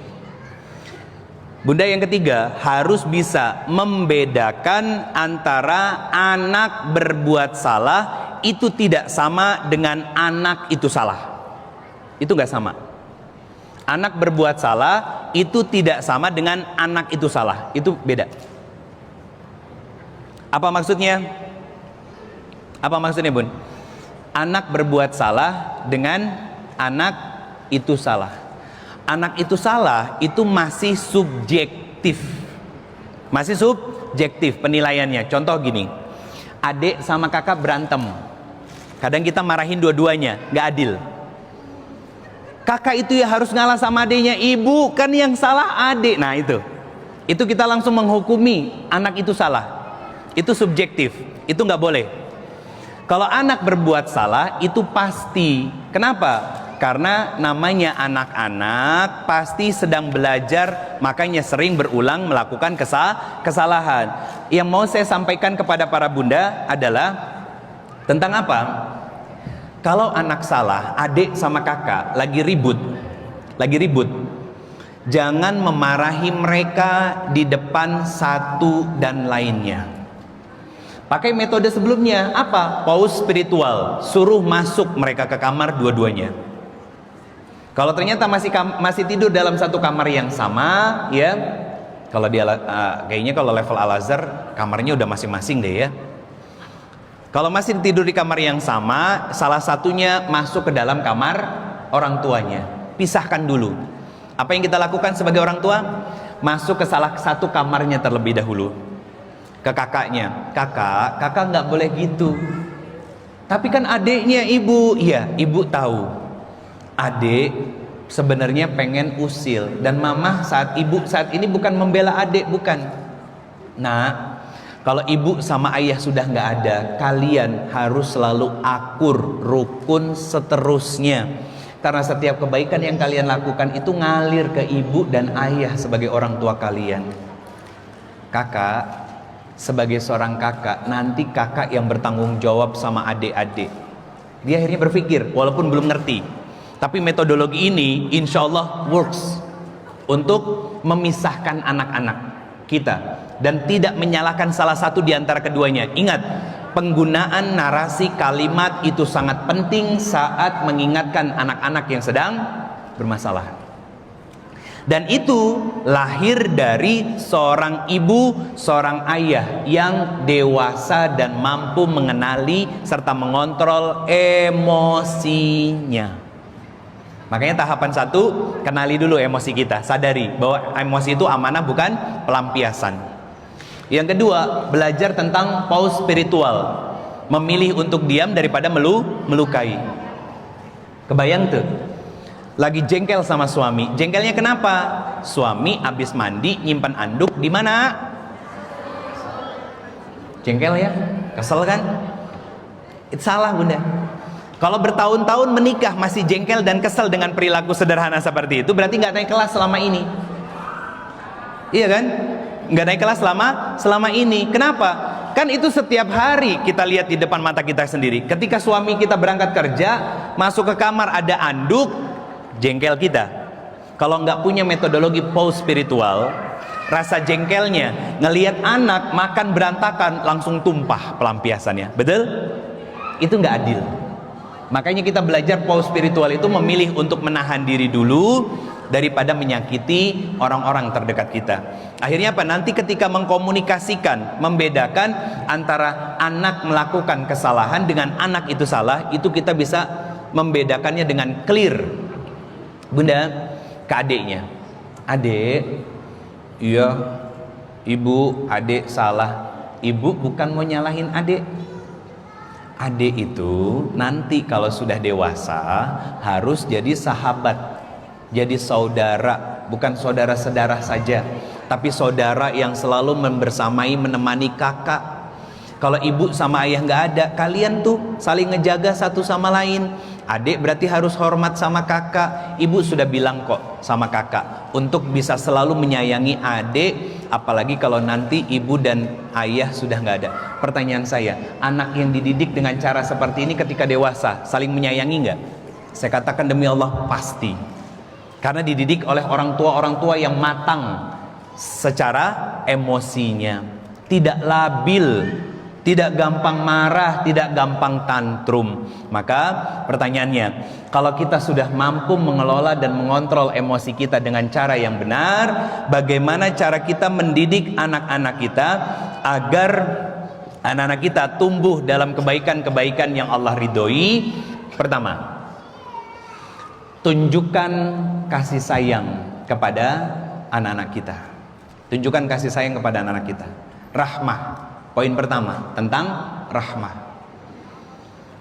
Speaker 1: Bunda, yang ketiga, harus bisa membedakan antara anak berbuat salah itu tidak sama dengan anak itu salah. Itu nggak sama. Anak berbuat salah itu tidak sama dengan anak itu salah. Itu beda. Apa maksudnya? Apa maksudnya, Bun? Anak berbuat salah dengan anak itu salah. Anak itu salah itu masih subjektif. Masih subjektif penilaiannya. Contoh gini, adik sama kakak berantem, kadang kita marahin dua-duanya, gak adil. Kakak itu ya harus ngalah sama adiknya, ibu kan yang salah adik. Nah itu kita langsung menghukumi anak itu salah. Itu subjektif, itu gak boleh. Kalau anak berbuat salah itu pasti. Kenapa? Karena namanya anak-anak pasti sedang belajar, makanya sering berulang melakukan kesalahan. Yang mau saya sampaikan kepada para bunda adalah tentang apa? Kalau anak salah, adik sama kakak lagi ribut, jangan memarahi mereka di depan satu dan lainnya. Pakai metode sebelumnya, apa? Pause spiritual, suruh masuk mereka ke kamar dua-duanya. Kalau ternyata masih tidur dalam satu kamar yang sama, ya, kalau dia kayaknya kalau level Al-Azhar kamarnya udah masing-masing deh ya. Kalau masih tidur di kamar yang sama, salah satunya masuk ke dalam kamar orang tuanya. Pisahkan dulu. Apa yang kita lakukan sebagai orang tua? Masuk ke salah satu kamarnya terlebih dahulu. Ke kakaknya, kakak nggak boleh gitu. Tapi kan adiknya ibu, iya ibu tahu. Adik sebenarnya pengen usil, dan mama ibu saat ini bukan membela adik, bukan. Nah, kalau ibu sama ayah sudah nggak ada, kalian harus selalu akur, rukun seterusnya. Karena setiap kebaikan yang kalian lakukan itu ngalir ke ibu dan ayah sebagai orang tua kalian. Kakak sebagai seorang kakak, nanti kakak yang bertanggung jawab sama adik-adik. Dia akhirnya berpikir, walaupun belum ngerti, tapi metodologi ini insya Allah works untuk memisahkan anak-anak kita dan tidak menyalahkan salah satu di antara keduanya. Ingat, penggunaan narasi kalimat itu sangat penting saat mengingatkan anak-anak yang sedang bermasalah. Dan itu lahir dari seorang ibu, seorang ayah yang dewasa dan mampu mengenali serta mengontrol emosinya. Makanya tahapan 1, kenali dulu emosi kita, sadari bahwa emosi itu amanah bukan pelampiasan. Yang kedua, belajar tentang pause spiritual, memilih untuk diam daripada melukai. Kebayang tuh, lagi jengkel sama suami. Jengkelnya kenapa? Suami habis mandi nyimpan anduk di mana? Jengkel ya, kesel kan? Itu salah, Bunda. Kalau bertahun-tahun menikah masih jengkel dan kesel dengan perilaku sederhana seperti itu, berarti nggak naik kelas selama ini. Iya kan? Nggak naik kelas selama ini. Kenapa? Kan itu setiap hari kita lihat di depan mata kita sendiri. Ketika suami kita berangkat kerja, masuk ke kamar ada anduk, jengkel kita. Kalau nggak punya metodologi pause spiritual, rasa jengkelnya ngelihat anak makan berantakan langsung tumpah pelampiasannya. Betul? Itu nggak adil. Makanya kita belajar pause spiritual itu memilih untuk menahan diri dulu daripada menyakiti orang-orang terdekat kita. Akhirnya apa? Nanti ketika mengkomunikasikan, membedakan antara anak melakukan kesalahan dengan anak itu salah, itu kita bisa membedakannya dengan clear. Bunda, ke adiknya, adik, iya ibu, adik salah. Ibu bukan mau nyalahin adik. Adik itu nanti kalau sudah dewasa harus jadi sahabat, jadi saudara, bukan saudara sedarah saja, tapi saudara yang selalu membersamai, menemani kakak. Kalau ibu sama ayah nggak ada, kalian tuh saling ngejaga satu sama lain. Adik berarti harus hormat sama kakak. Ibu sudah bilang kok sama kakak untuk bisa selalu menyayangi adik, apalagi kalau nanti ibu dan ayah sudah nggak ada. Pertanyaan saya, anak yang dididik dengan cara seperti ini ketika dewasa saling menyayangi nggak? Saya katakan demi Allah pasti. Karena dididik oleh orang tua yang matang secara emosinya, tidak labil, tidak gampang marah, tidak gampang tantrum. Maka pertanyaannya, kalau kita sudah mampu mengelola dan mengontrol emosi kita dengan cara yang benar, bagaimana cara kita mendidik anak-anak kita agar anak-anak kita tumbuh dalam kebaikan-kebaikan yang Allah ridhoi? Pertama, tunjukkan kasih sayang kepada anak-anak kita. Tunjukkan kasih sayang kepada anak-anak kita. Rahmah. Poin pertama tentang rahmah.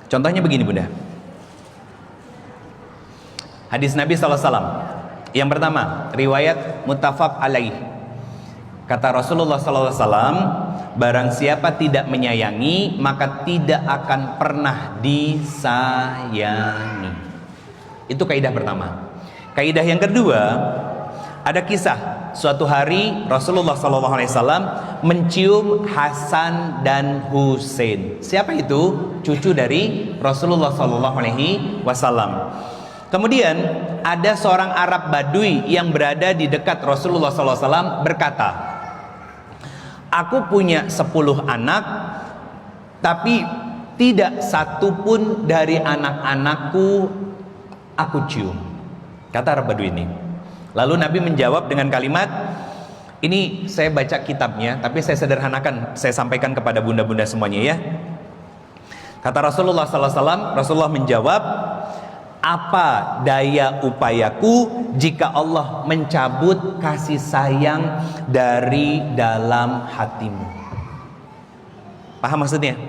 Speaker 1: Contohnya begini Bunda. Hadis Nabi SAW. Yang pertama, riwayat muttafaq alaih. Kata Rasulullah SAW, barang siapa tidak menyayangi, maka tidak akan pernah disayangi. Itu kaidah pertama. Kaidah yang kedua, ada kisah. Suatu hari Rasulullah SAW mencium Hasan dan Husain. Siapa itu? Cucu dari Rasulullah SAW. Kemudian ada seorang Arab Badui yang berada di dekat Rasulullah SAW berkata, aku punya 10 anak, tapi tidak satu pun dari anak-anakku aku cium. Kata Arab Badui ini. Lalu Nabi menjawab dengan kalimat, ini saya baca kitabnya, tapi saya sederhanakan, saya sampaikan kepada bunda-bunda semuanya ya. Kata Rasulullah SAW, Rasulullah menjawab, apa daya upayaku jika Allah mencabut kasih sayang dari dalam hatimu? Paham maksudnya?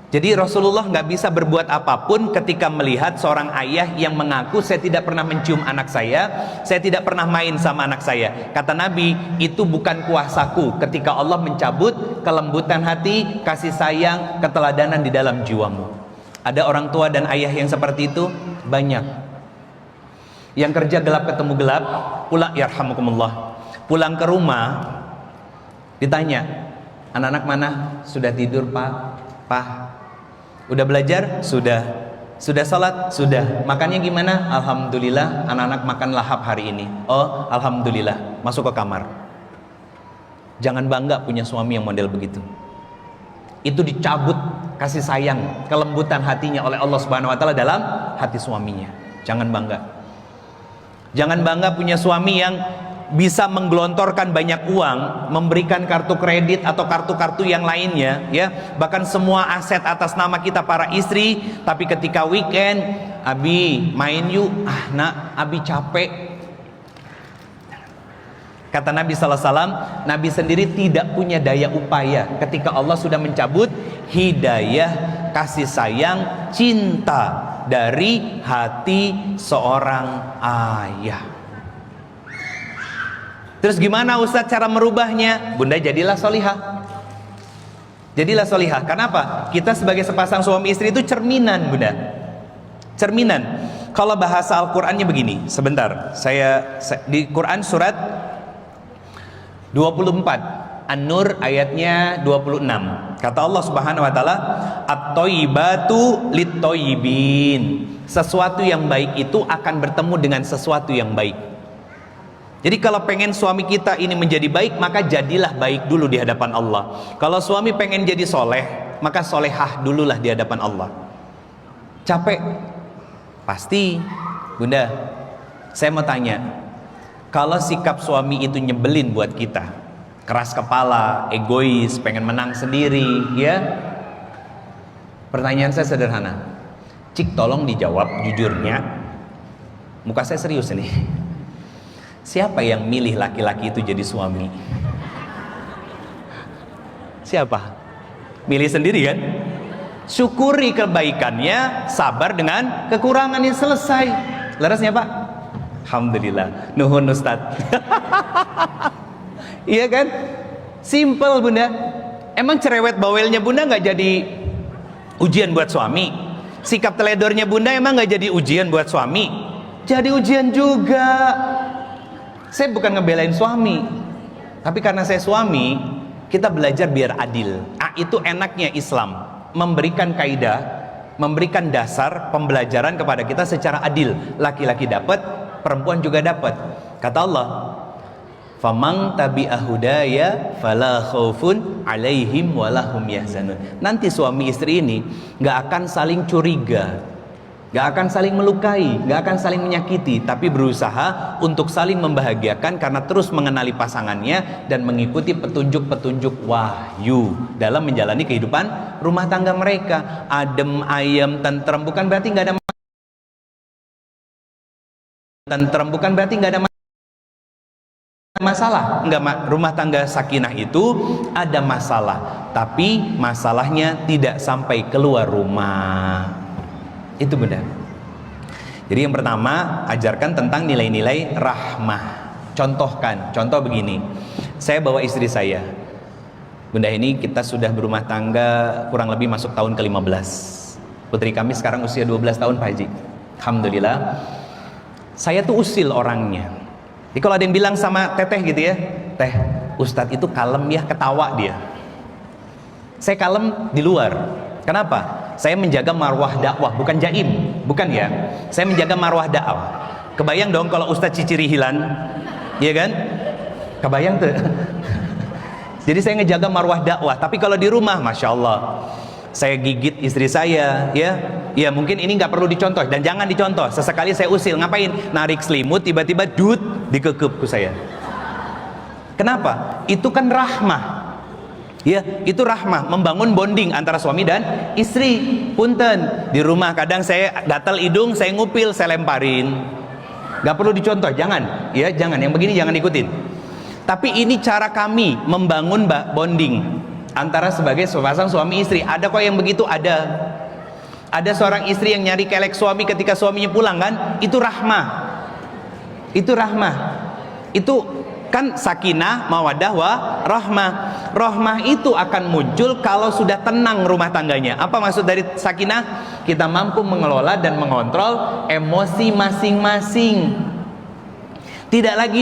Speaker 1: Jadi Rasulullah nggak bisa berbuat apapun ketika melihat seorang ayah yang mengaku saya tidak pernah mencium anak saya tidak pernah main sama anak saya. Kata Nabi, itu bukan kuasaku ketika Allah mencabut kelembutan hati, kasih sayang, keteladanan di dalam jiwamu. Ada orang tua dan ayah yang seperti itu? Banyak. Yang kerja gelap ketemu gelap, pulang yarhamukumullah. Pulang ke rumah, ditanya, anak-anak mana? Sudah tidur Pak? Pak, udah belajar? Sudah. Sudah sholat? Sudah. Makannya gimana? Alhamdulillah, anak-anak makan lahap hari ini. Oh, alhamdulillah. Masuk ke kamar. Jangan bangga punya suami yang model begitu. Itu dicabut kasih sayang, kelembutan hatinya oleh Allah Subhanahu wa taala dalam hati suaminya. Jangan bangga. Jangan bangga punya suami yang bisa menggelontorkan banyak uang, memberikan kartu kredit atau kartu-kartu yang lainnya, ya, bahkan semua aset atas nama kita para istri, tapi ketika weekend, Abi main yuk, nak, Abi capek. Kata Nabi SAW, Nabi sendiri tidak punya daya upaya ketika Allah sudah mencabut hidayah, kasih sayang, cinta dari hati seorang ayah. Terus gimana Ustadz cara merubahnya? Bunda, jadilah solihah. Jadilah solihah. Kenapa? Kita sebagai sepasang suami istri itu cerminan, Bunda. Cerminan. Kalau bahasa Al-Qur'annya begini, sebentar. Saya di Quran surat 24 An-Nur ayatnya 26. Kata Allah Subhanahu wa taala, "At-thayyibatu lit-thayyibin." Sesuatu yang baik itu akan bertemu dengan sesuatu yang baik. Jadi kalau pengen suami kita ini menjadi baik, maka jadilah baik dulu di hadapan Allah. Kalau suami pengen jadi soleh, maka solehah dululah di hadapan Allah. Capek? Pasti. Bunda, saya mau tanya, kalau sikap suami itu nyebelin buat kita, keras kepala, egois, pengen menang sendiri, ya, pertanyaan saya sederhana. Cik, tolong dijawab jujurnya. Muka saya serius ini. Siapa yang milih laki-laki itu jadi suami? Siapa? Milih sendiri kan? Syukuri kebaikannya, sabar dengan kekurangannya, selesai. Lerasnya Pak? Alhamdulillah. Nuhun Ustaz. Iya kan? Simple Bunda. Emang cerewet bawelnya Bunda nggak jadi ujian buat suami? Sikap teledornya Bunda emang nggak jadi ujian buat suami? Jadi ujian juga. Saya bukan ngebelain suami, tapi karena saya suami, kita belajar biar adil. Itu enaknya Islam, memberikan kaidah, memberikan dasar pembelajaran kepada kita secara adil. Laki-laki dapat, perempuan juga dapat. Kata Allah, "Famang tabi'a hudaya fala khaufun 'alaihim walahum yahzanun." Nanti suami istri ini nggak akan saling curiga, nggak akan saling melukai, nggak akan saling menyakiti, tapi berusaha untuk saling membahagiakan karena terus mengenali pasangannya dan mengikuti petunjuk-petunjuk wahyu dalam menjalani kehidupan rumah tangga mereka. Adem, ayem, tentrem bukan berarti nggak ada masalah. Enggak, rumah tangga sakinah itu ada masalah, tapi masalahnya tidak sampai keluar rumah. Itu benar. Jadi yang pertama, ajarkan tentang nilai-nilai rahmah. Contoh begini. Saya bawa istri saya. Bunda ini kita sudah berumah tangga kurang lebih masuk tahun ke-15. Putri kami sekarang usia 12 tahun Pak Haji. Alhamdulillah. Saya tuh usil orangnya. Jadi kalau ada yang bilang sama teteh gitu ya, "Teh, Ustadz itu kalem ya, ketawa dia." Saya kalem di luar. Kenapa? Saya menjaga marwah dakwah, bukan jaim, bukan ya. Saya menjaga marwah dakwah. Kebayang dong kalau Ustadz Cicirihilan, iya kan? Kebayang tuh. Jadi saya ngejaga marwah dakwah. Tapi kalau di rumah, masya Allah, saya gigit istri saya, ya mungkin ini nggak perlu dicontoh dan jangan dicontoh. Sesekali saya usil, ngapain? Narik selimut, tiba-tiba dut dikekep ke saya. Kenapa? Itu kan rahmah. Ya, itu rahmah, membangun bonding antara suami dan istri. Punten, di rumah kadang saya gatal hidung, saya ngupil, saya lemparin. Gak perlu dicontoh, jangan. Ya, jangan. Yang begini jangan ikutin. Tapi ini cara kami membangun bonding antara sebagai sepasang suami istri. Ada kok yang begitu, ada. Ada seorang istri yang nyari kelek suami ketika suaminya pulang kan? Itu rahmah. Itu rahmah. Itu kan sakinah, mawaddah, rahmah. Rahmah itu akan muncul kalau sudah tenang rumah tangganya. Apa maksud dari sakinah? Kita mampu mengelola dan mengontrol emosi masing-masing. Tidak lagi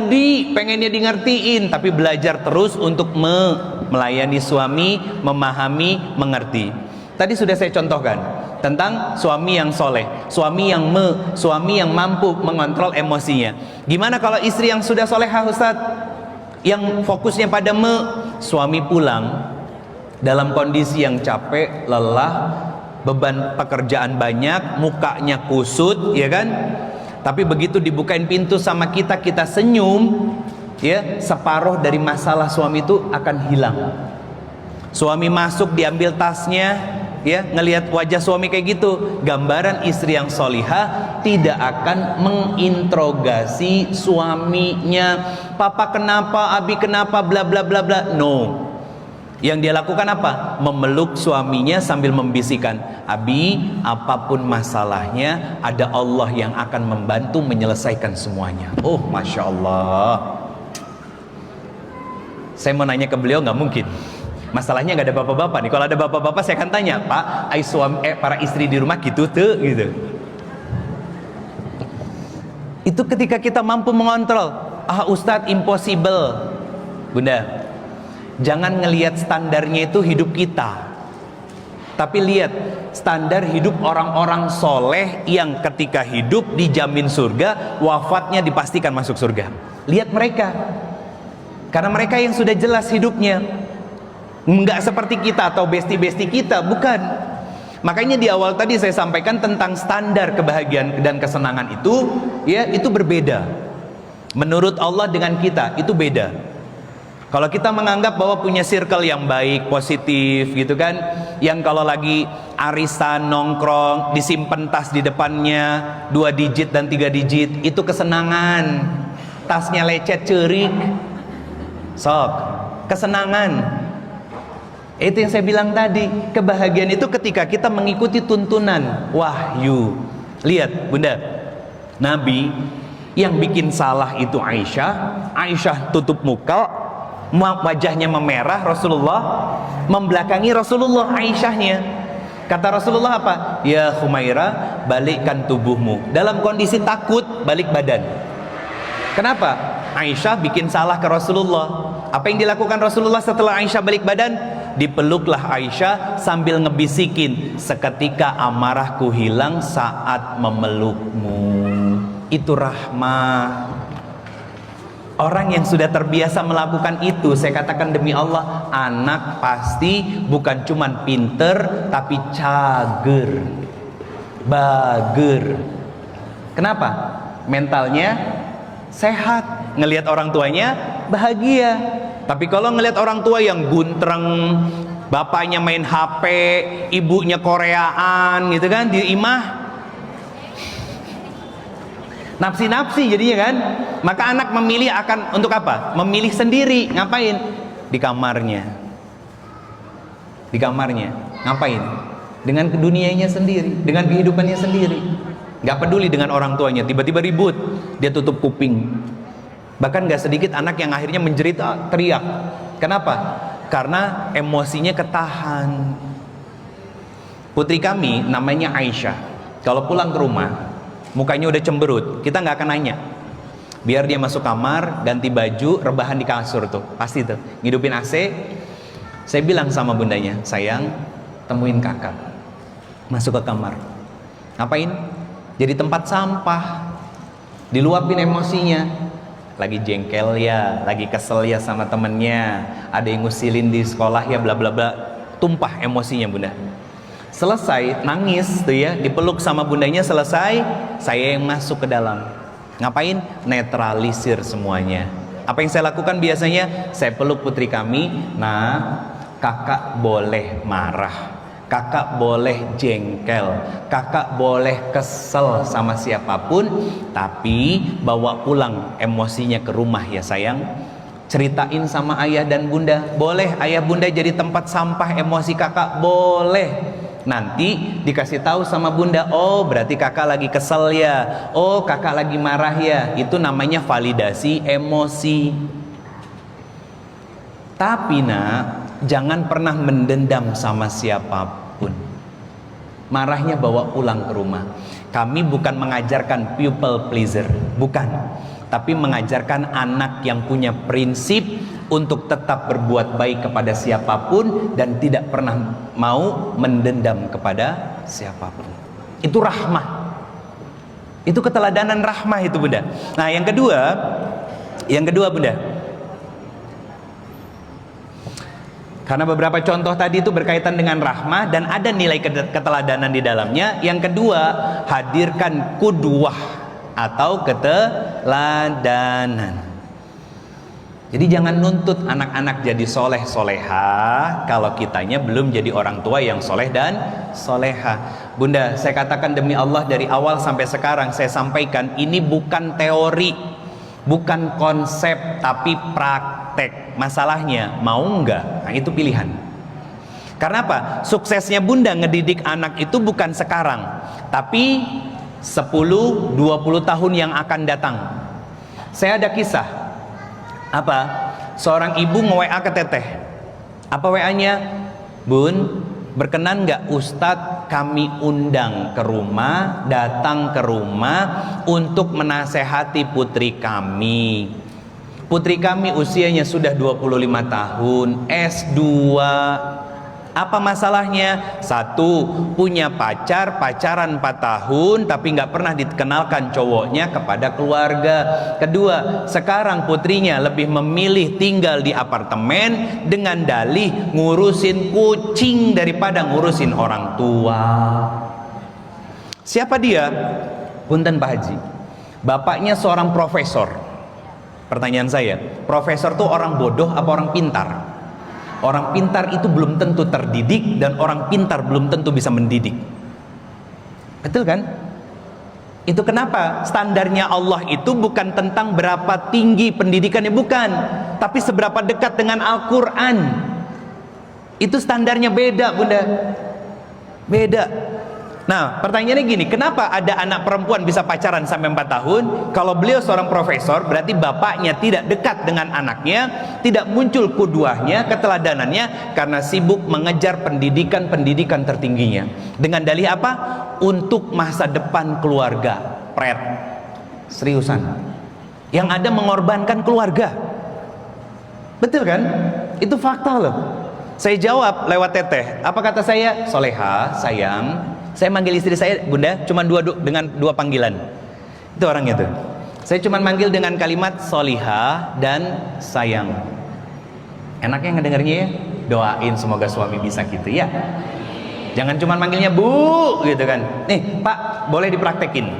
Speaker 1: pengennya di ngertiin, tapi belajar terus untuk melayani suami, memahami, mengerti. Tadi sudah saya contohkan tentang suami yang soleh, suami yang mampu mengontrol emosinya. Gimana kalau istri yang sudah solehah Ustadz? Yang fokusnya pada suami pulang dalam kondisi yang capek, lelah, beban pekerjaan banyak, mukanya kusut, ya kan? Tapi begitu dibukain pintu sama kita, kita senyum, ya, separuh dari masalah suami itu akan hilang. Suami masuk, diambil tasnya, ya, ngelihat wajah suami kayak gitu, gambaran istri yang solihah tidak akan menginterogasi suaminya. Papa kenapa, Abi kenapa, bla bla bla bla. No. Yang dia lakukan apa? Memeluk suaminya sambil membisikkan, Abi, apapun masalahnya, ada Allah yang akan membantu menyelesaikan semuanya. Oh, masya Allah. Saya mau nanya ke beliau, nggak mungkin. Masalahnya nggak ada bapak-bapak nih. Kalau ada bapak-bapak saya akan tanya, Pak, para istri di rumah gitu tuh, gitu. Itu ketika kita mampu mengontrol. Ustadz impossible. Bunda, jangan ngelihat standarnya itu hidup kita, tapi lihat standar hidup orang-orang soleh yang ketika hidup dijamin surga, wafatnya dipastikan masuk surga. Lihat mereka, karena mereka yang sudah jelas hidupnya. Enggak seperti kita atau besti-besti kita, bukan. Makanya di awal tadi saya sampaikan tentang standar kebahagiaan dan kesenangan itu, ya, itu berbeda. Menurut Allah dengan kita itu beda. Kalau kita menganggap bahwa punya circle yang baik, positif gitu kan, yang kalau lagi arisan nongkrong disimpan tas di depannya 2 digit dan 3 digit, itu kesenangan. Tasnya lecet cerik, sok kesenangan. Itu yang saya bilang tadi, kebahagiaan itu ketika kita mengikuti tuntunan wahyu. Lihat Bunda, Nabi yang bikin salah itu Aisyah tutup muka, wajahnya memerah, Rasulullah membelakangi Rasulullah Aisyahnya. Kata Rasulullah apa? Ya Humaira, balikkan tubuhmu. Dalam kondisi takut, balik badan. Kenapa? Aisyah bikin salah ke Rasulullah. Apa yang dilakukan Rasulullah setelah Aisyah balik badan? Dipeluklah Aisyah sambil ngebisikin, seketika amarahku hilang saat memelukmu. Itu rahmah. Orang yang sudah terbiasa melakukan itu, saya katakan demi Allah, anak pasti bukan cuman pinter, tapi cager, bager. Kenapa? Mentalnya sehat, ngelihat orang tuanya bahagia. Tapi kalau ngelihat orang tua yang guntreng, bapaknya main HP, ibunya Koreaan gitu kan, di imah, nafsi-nafsi jadinya kan. Maka anak memilih akan untuk apa? Memilih sendiri. Ngapain? Di kamarnya. Di kamarnya. Ngapain? Dengan dunianya sendiri, dengan kehidupannya sendiri. Gak peduli dengan orang tuanya. Tiba-tiba ribut, dia tutup kuping. Bahkan gak sedikit anak yang akhirnya menjerit, teriak. Kenapa? Karena emosinya ketahan. Putri kami namanya Aisyah. Kalau pulang ke rumah, mukanya udah cemberut, kita nggak akan nanya. Biar dia masuk kamar, ganti baju, rebahan di kasur tuh, pasti tuh, ngidupin AC. Saya bilang sama bundanya, sayang, temuin kakak. Masuk ke kamar. Ngapain? Jadi tempat sampah. Diluapin emosinya. Lagi jengkel ya, lagi kesel ya sama temennya, ada yang ngusilin di sekolah ya, bla bla bla. Tumpah emosinya bunda. Selesai nangis tuh ya, dipeluk sama bundanya, selesai, saya yang masuk ke dalam. Ngapain? Netralisir semuanya. Apa yang saya lakukan biasanya? Saya peluk putri kami. Nah, kakak boleh marah, kakak boleh jengkel, kakak boleh kesel sama siapapun, tapi bawa pulang emosinya ke rumah ya sayang. Ceritain sama ayah dan bunda. Boleh ayah bunda jadi tempat sampah emosi kakak, boleh. Nanti dikasih tahu sama bunda, oh berarti kakak lagi kesel ya, oh kakak lagi marah ya. Itu namanya validasi emosi. Tapi nak, jangan pernah mendendam sama siapapun. Marahnya bawa pulang ke rumah. Kami bukan mengajarkan people pleaser, bukan, tapi mengajarkan anak yang punya prinsip untuk tetap berbuat baik kepada siapapun dan tidak pernah mau mendendam kepada siapapun. Itu rahmah. Itu keteladanan rahmah itu bunda. Nah yang kedua bunda, karena beberapa contoh tadi itu berkaitan dengan rahmah dan ada nilai keteladanan di dalamnya. Yang kedua, hadirkan kudwah atau keteladanan. Jadi jangan nuntut anak-anak jadi soleh soleha kalau kitanya belum jadi orang tua yang soleh dan soleha. Bunda, saya katakan demi Allah, dari awal sampai sekarang saya sampaikan, ini bukan teori, bukan konsep, tapi praktek. Masalahnya mau enggak? Nah itu pilihan. Karena apa? Suksesnya bunda ngedidik anak itu bukan sekarang, tapi 10-20 tahun yang akan datang. Saya ada kisah. Apa? Seorang ibu nge-WA ke teteh. Apa WA-nya? Bun, berkenan nggak Ustadz kami undang ke rumah, datang ke rumah untuk menasehati putri kami. Putri kami usianya sudah 25 tahun, S2. Apa masalahnya? Satu, punya pacaran 4 tahun tapi nggak pernah dikenalkan cowoknya kepada keluarga. Kedua, sekarang putrinya lebih memilih tinggal di apartemen dengan dalih ngurusin kucing daripada ngurusin orang tua. Siapa dia? Punten Pak Haji, bapaknya seorang profesor. Pertanyaan saya, profesor tuh orang bodoh apa orang pintar? Orang pintar itu belum tentu terdidik, dan orang pintar belum tentu bisa mendidik. Betul kan? Itu kenapa standarnya Allah itu bukan tentang berapa tinggi pendidikannya, bukan, tapi seberapa dekat dengan Al-Quran. Itu standarnya beda bunda, beda. Nah, pertanyaannya gini, kenapa ada anak perempuan bisa pacaran sampai 4 tahun? Kalau beliau seorang profesor, berarti bapaknya tidak dekat dengan anaknya, tidak muncul kuduahnya, keteladanannya, karena sibuk mengejar pendidikan tertingginya. Dengan dalih apa? Untuk masa depan keluarga. Pret. Seriusan. Yang ada mengorbankan keluarga. Betul kan? Itu fakta loh. Saya jawab lewat teteh. Apa kata saya? Soleha, sayang. Saya manggil istri saya, Bunda, cuma dengan dua panggilan. Itu orangnya tuh. Saya cuma manggil dengan kalimat soliha dan sayang. Enaknya ngedengarnya ya? Doain semoga suami bisa gitu ya. Jangan cuma manggilnya Bu gitu kan. Nih Pak, boleh dipraktekin.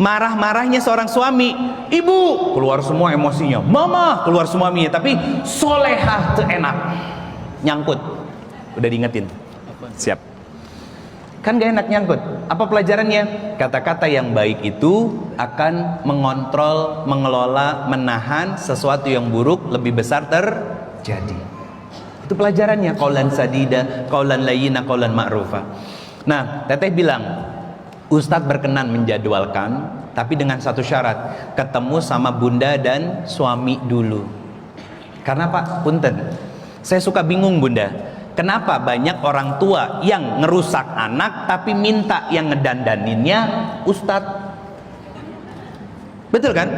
Speaker 1: Marah-marahnya seorang suami, Ibu, keluar semua emosinya. Mama, keluar semua emosinya. Tapi solehah tuh enak. Nyangkut. Udah diingetin. Siap. Kan gak enak nyangkut. Apa pelajarannya? Kata-kata yang baik itu akan mengontrol, mengelola, menahan sesuatu yang buruk lebih besar terjadi. Itu pelajarannya. Qaulan sadida, qaulan layyina, qaulan ma'rufa. Nah, teteh bilang, Ustadz berkenan menjadwalkan, tapi dengan satu syarat, ketemu sama bunda dan suami dulu. Karena Pak, punten, saya suka bingung Bunda. Kenapa banyak orang tua yang ngerusak anak tapi minta yang ngedandaninnya Ustadz? Betul kan?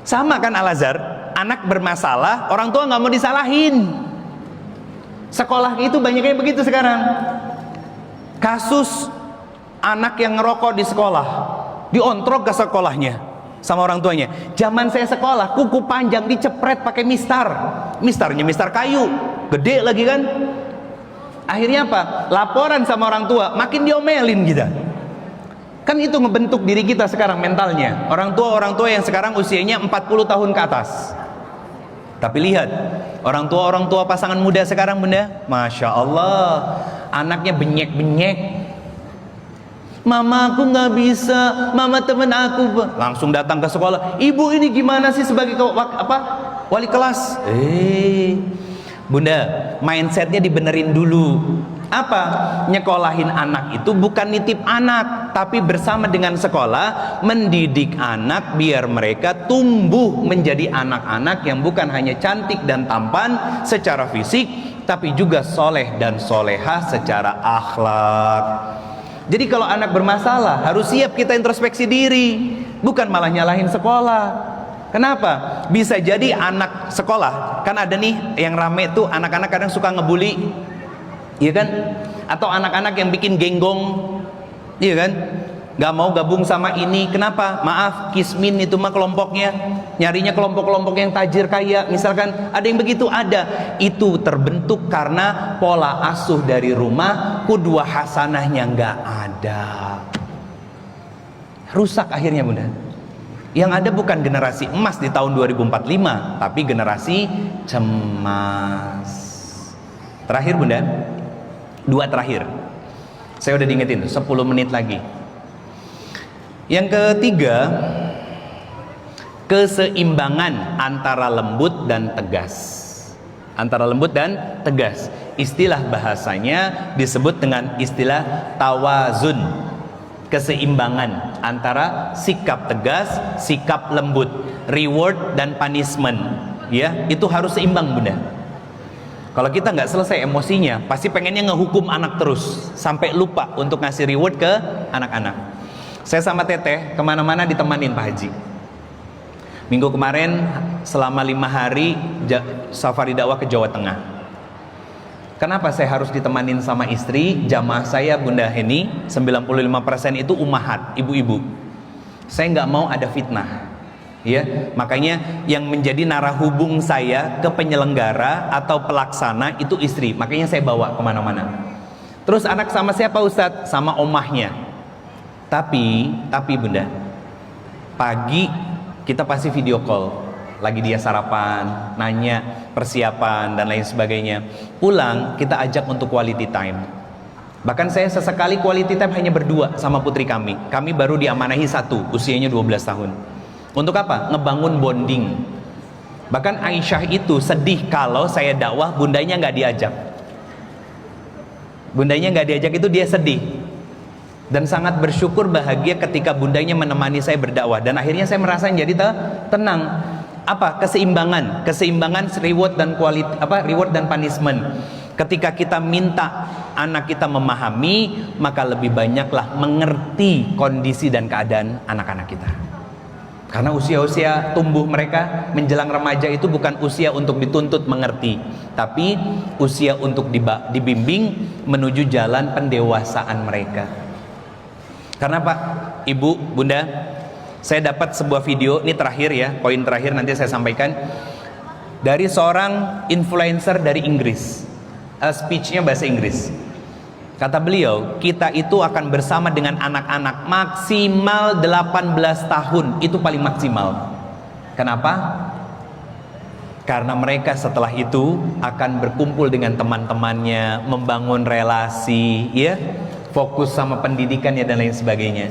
Speaker 1: Sama kan Al-Azhar? Anak bermasalah, orang tua nggak mau disalahin. Sekolah itu banyaknya begitu sekarang. Kasus anak yang ngerokok di sekolah, diontrok ke sekolahnya sama orang tuanya. Zaman saya sekolah, kuku panjang dicepret pakai mistar. Mistarnya mistar kayu, gede lagi kan. Akhirnya apa? Laporan sama orang tua, makin diomelin kita. Kan itu ngebentuk diri kita sekarang mentalnya. Orang tua yang sekarang usianya 40 tahun ke atas. Tapi lihat, orang tua pasangan muda sekarang Bunda, Masya Allah, anaknya benyek-benyek. Mama aku nggak bisa, mama temen aku. Langsung datang ke sekolah, ibu ini gimana sih sebagai wali kelas? Bunda, mindsetnya dibenerin dulu. Apa? Nyekolahin anak itu bukan nitip anak, tapi bersama dengan sekolah mendidik anak biar mereka tumbuh menjadi anak-anak yang bukan hanya cantik dan tampan secara fisik, tapi juga soleh dan solehah secara akhlak. Jadi kalau anak bermasalah harus siap kita introspeksi diri, bukan malah nyalahin sekolah. Kenapa? Bisa jadi anak sekolah, kan ada nih yang rame tuh anak-anak kadang suka ngebully, iya kan? Atau anak-anak yang bikin genggong, iya kan? Gak mau gabung sama ini, kenapa? Maaf, kismin itu mah kelompoknya, nyarinya kelompok-kelompok yang tajir kaya, misalkan ada yang begitu, ada. Itu terbentuk karena pola asuh dari rumah, qudwah hasanahnya gak ada. Rusak akhirnya Bunda. Yang ada bukan generasi emas di tahun 2045, tapi generasi cemas. Terakhir Bunda, 2 terakhir. Saya udah diingetin 10 menit lagi. Yang ketiga, keseimbangan antara lembut dan tegas. Antara lembut dan tegas. Istilah bahasanya disebut dengan istilah tawazun. Keseimbangan antara sikap tegas, sikap lembut, reward dan punishment, ya itu harus seimbang Bunda. Kalau kita nggak selesai emosinya, pasti pengennya ngehukum anak terus sampai lupa untuk ngasih reward ke anak-anak. Saya sama Teteh kemana-mana ditemanin Pak Haji. Minggu kemarin selama 5 hari safari dakwah ke Jawa Tengah. Kenapa saya harus ditemanin sama istri? Jamaah saya Bunda Heni 95% itu ummahat, ibu-ibu. Saya nggak mau ada fitnah, ya. Makanya yang menjadi narahubung saya ke penyelenggara atau pelaksana itu istri. Makanya saya bawa kemana-mana. Terus anak sama siapa Ustadz? Sama omahnya. Tapi Bunda, pagi kita pasti video call. Lagi dia sarapan, nanya persiapan dan lain sebagainya. Pulang kita ajak untuk quality time. Bahkan saya sesekali quality time hanya berdua sama putri kami. Kami baru diamanahi 1, usianya 12 tahun. Untuk apa? Ngebangun bonding. Bahkan Aisyah itu sedih kalau saya dakwah bundanya nggak diajak. Bundanya nggak diajak itu dia sedih. Dan sangat bersyukur bahagia ketika bundanya menemani saya berdakwah, dan akhirnya saya merasa jadi tenang. Apa? Keseimbangan reward dan reward dan punishment. Ketika kita minta anak kita memahami, maka lebih banyaklah mengerti kondisi dan keadaan anak-anak kita. Karena usia-usia tumbuh mereka menjelang remaja itu bukan usia untuk dituntut mengerti, tapi usia untuk dibimbing menuju jalan pendewasaan mereka. Karena Pak, Ibu, Bunda, saya dapat sebuah video, ini terakhir ya, poin terakhir nanti saya sampaikan, dari seorang influencer dari Inggris. Speech-nya bahasa Inggris. Kata beliau, kita itu akan bersama dengan anak-anak maksimal 18 tahun, itu paling maksimal. Kenapa? Karena mereka setelah itu akan berkumpul dengan teman-temannya, membangun relasi, ya, fokus sama pendidikannya dan lain sebagainya.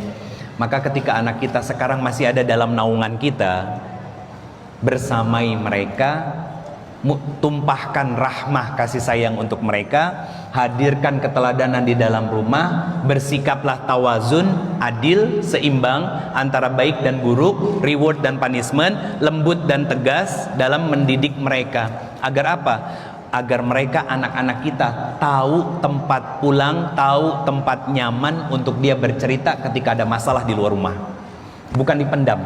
Speaker 1: Maka ketika anak kita sekarang masih ada dalam naungan kita, bersamai mereka, tumpahkan rahmah kasih sayang untuk mereka, hadirkan keteladanan di dalam rumah, bersikaplah tawazun, adil, seimbang antara baik dan buruk, reward dan punishment, lembut dan tegas dalam mendidik mereka. Agar apa? Agar mereka, anak-anak kita, tahu tempat pulang, tahu tempat nyaman untuk dia bercerita ketika ada masalah di luar rumah. Bukan dipendam.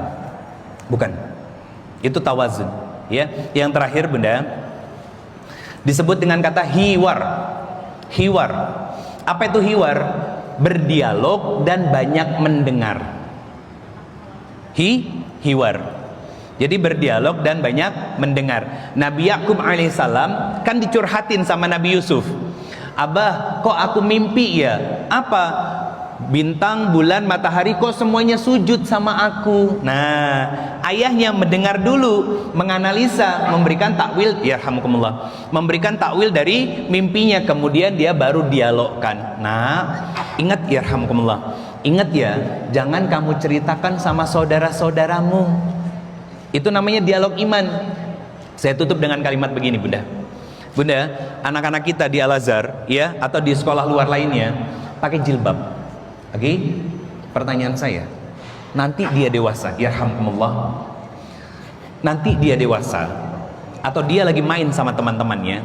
Speaker 1: Bukan. Itu tawazun, ya. Yang terakhir, Bunda, disebut dengan kata hiwar. Hiwar. Apa itu hiwar? Berdialog dan banyak mendengar. Hiwar. Jadi berdialog dan banyak mendengar. Nabi Yakub alaihissalam kan dicurhatin sama Nabi Yusuf. Abah, kok aku mimpi ya? Apa? Bintang, bulan, matahari kok semuanya sujud sama aku. Nah, ayahnya mendengar dulu, menganalisa, memberikan takwil, yarhamukumullah, memberikan takwil dari mimpinya, kemudian dia baru dialogkan. Nah, ingat yarhamukumullah, ingat ya, jangan kamu ceritakan sama saudara-saudaramu. Itu namanya dialog iman. Saya tutup dengan kalimat begini, Bunda. Bunda, anak-anak kita di Al-Azhar, ya, atau di sekolah luar lainnya, pakai jilbab. Oke? Pertanyaan saya, nanti dia dewasa, yarhamkumullah, nanti dia dewasa, atau dia lagi main sama teman-temannya,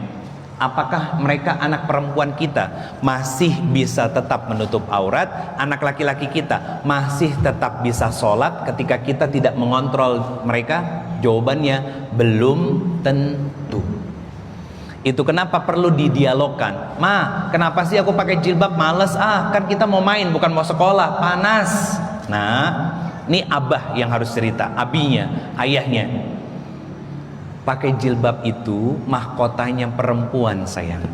Speaker 1: apakah mereka, anak perempuan kita, masih bisa tetap menutup aurat? Anak laki-laki kita masih tetap bisa sholat ketika kita tidak mengontrol mereka? Jawabannya belum tentu. Itu kenapa perlu didialogkan. Ma, kenapa sih aku pakai jilbab? Males kan kita mau main bukan mau sekolah, panas. Nah, ini abah yang harus cerita, abinya, ayahnya. Pakai jilbab itu mahkotanya perempuan, sayang.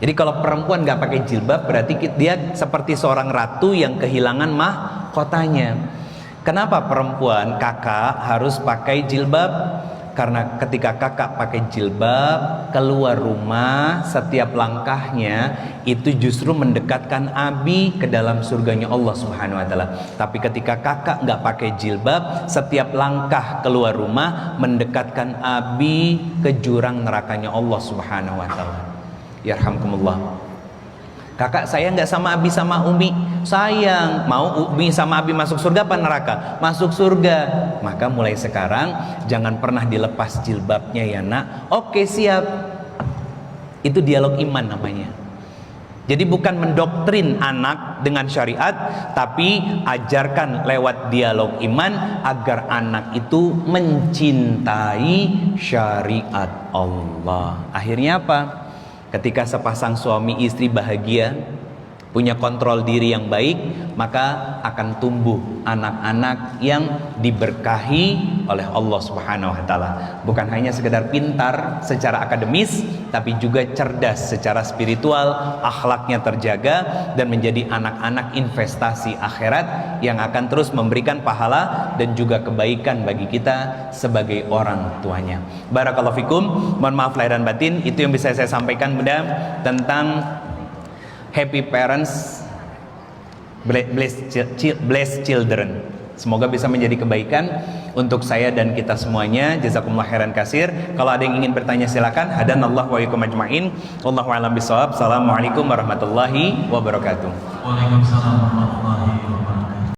Speaker 1: Jadi kalau perempuan gak pakai jilbab, berarti dia seperti seorang ratu yang kehilangan mahkotanya. Kenapa perempuan, kakak, harus pakai jilbab? Karena ketika kakak pakai jilbab, keluar rumah, setiap langkahnya itu justru mendekatkan abi ke dalam surganya Allah Subhanahu wa ta'ala. Tapi ketika kakak nggak pakai jilbab, setiap langkah keluar rumah mendekatkan abi ke jurang nerakanya Allah Subhanahu wa ta'ala. Yarhamkumullah. Kakak sayang nggak sama abi sama umi? Sayang. Mau umi sama abi masuk surga apa neraka? Masuk surga. Maka mulai sekarang jangan pernah dilepas jilbabnya ya nak. Oke, siap. Itu dialog iman namanya. Jadi bukan mendoktrin anak dengan syariat, tapi ajarkan lewat dialog iman agar anak itu mencintai syariat Allah. Akhirnya apa? Ketika sepasang suami istri bahagia, punya kontrol diri yang baik, maka akan tumbuh anak-anak yang diberkahi oleh Allah Subhanahu wa ta'ala. Bukan hanya sekedar pintar secara akademis, tapi juga cerdas secara spiritual, akhlaknya terjaga, dan menjadi anak-anak investasi akhirat yang akan terus memberikan pahala dan juga kebaikan bagi kita sebagai orang tuanya. Barakallahu fikum. Mohon maaf lahir dan batin, itu yang bisa saya sampaikan, Bunda, tentang happy parents, blessed children. Semoga bisa menjadi kebaikan untuk saya dan kita semuanya. Jazakumullah khairan katsir. Kalau ada yang ingin bertanya silakan. Hadanallahu wa iyyakum ajmain. Wallahu a'lam bishawab. Assalamualaikum warahmatullahi wabarakatuh.
Speaker 2: Waalaikumsalam warahmatullahi wabarakatuh.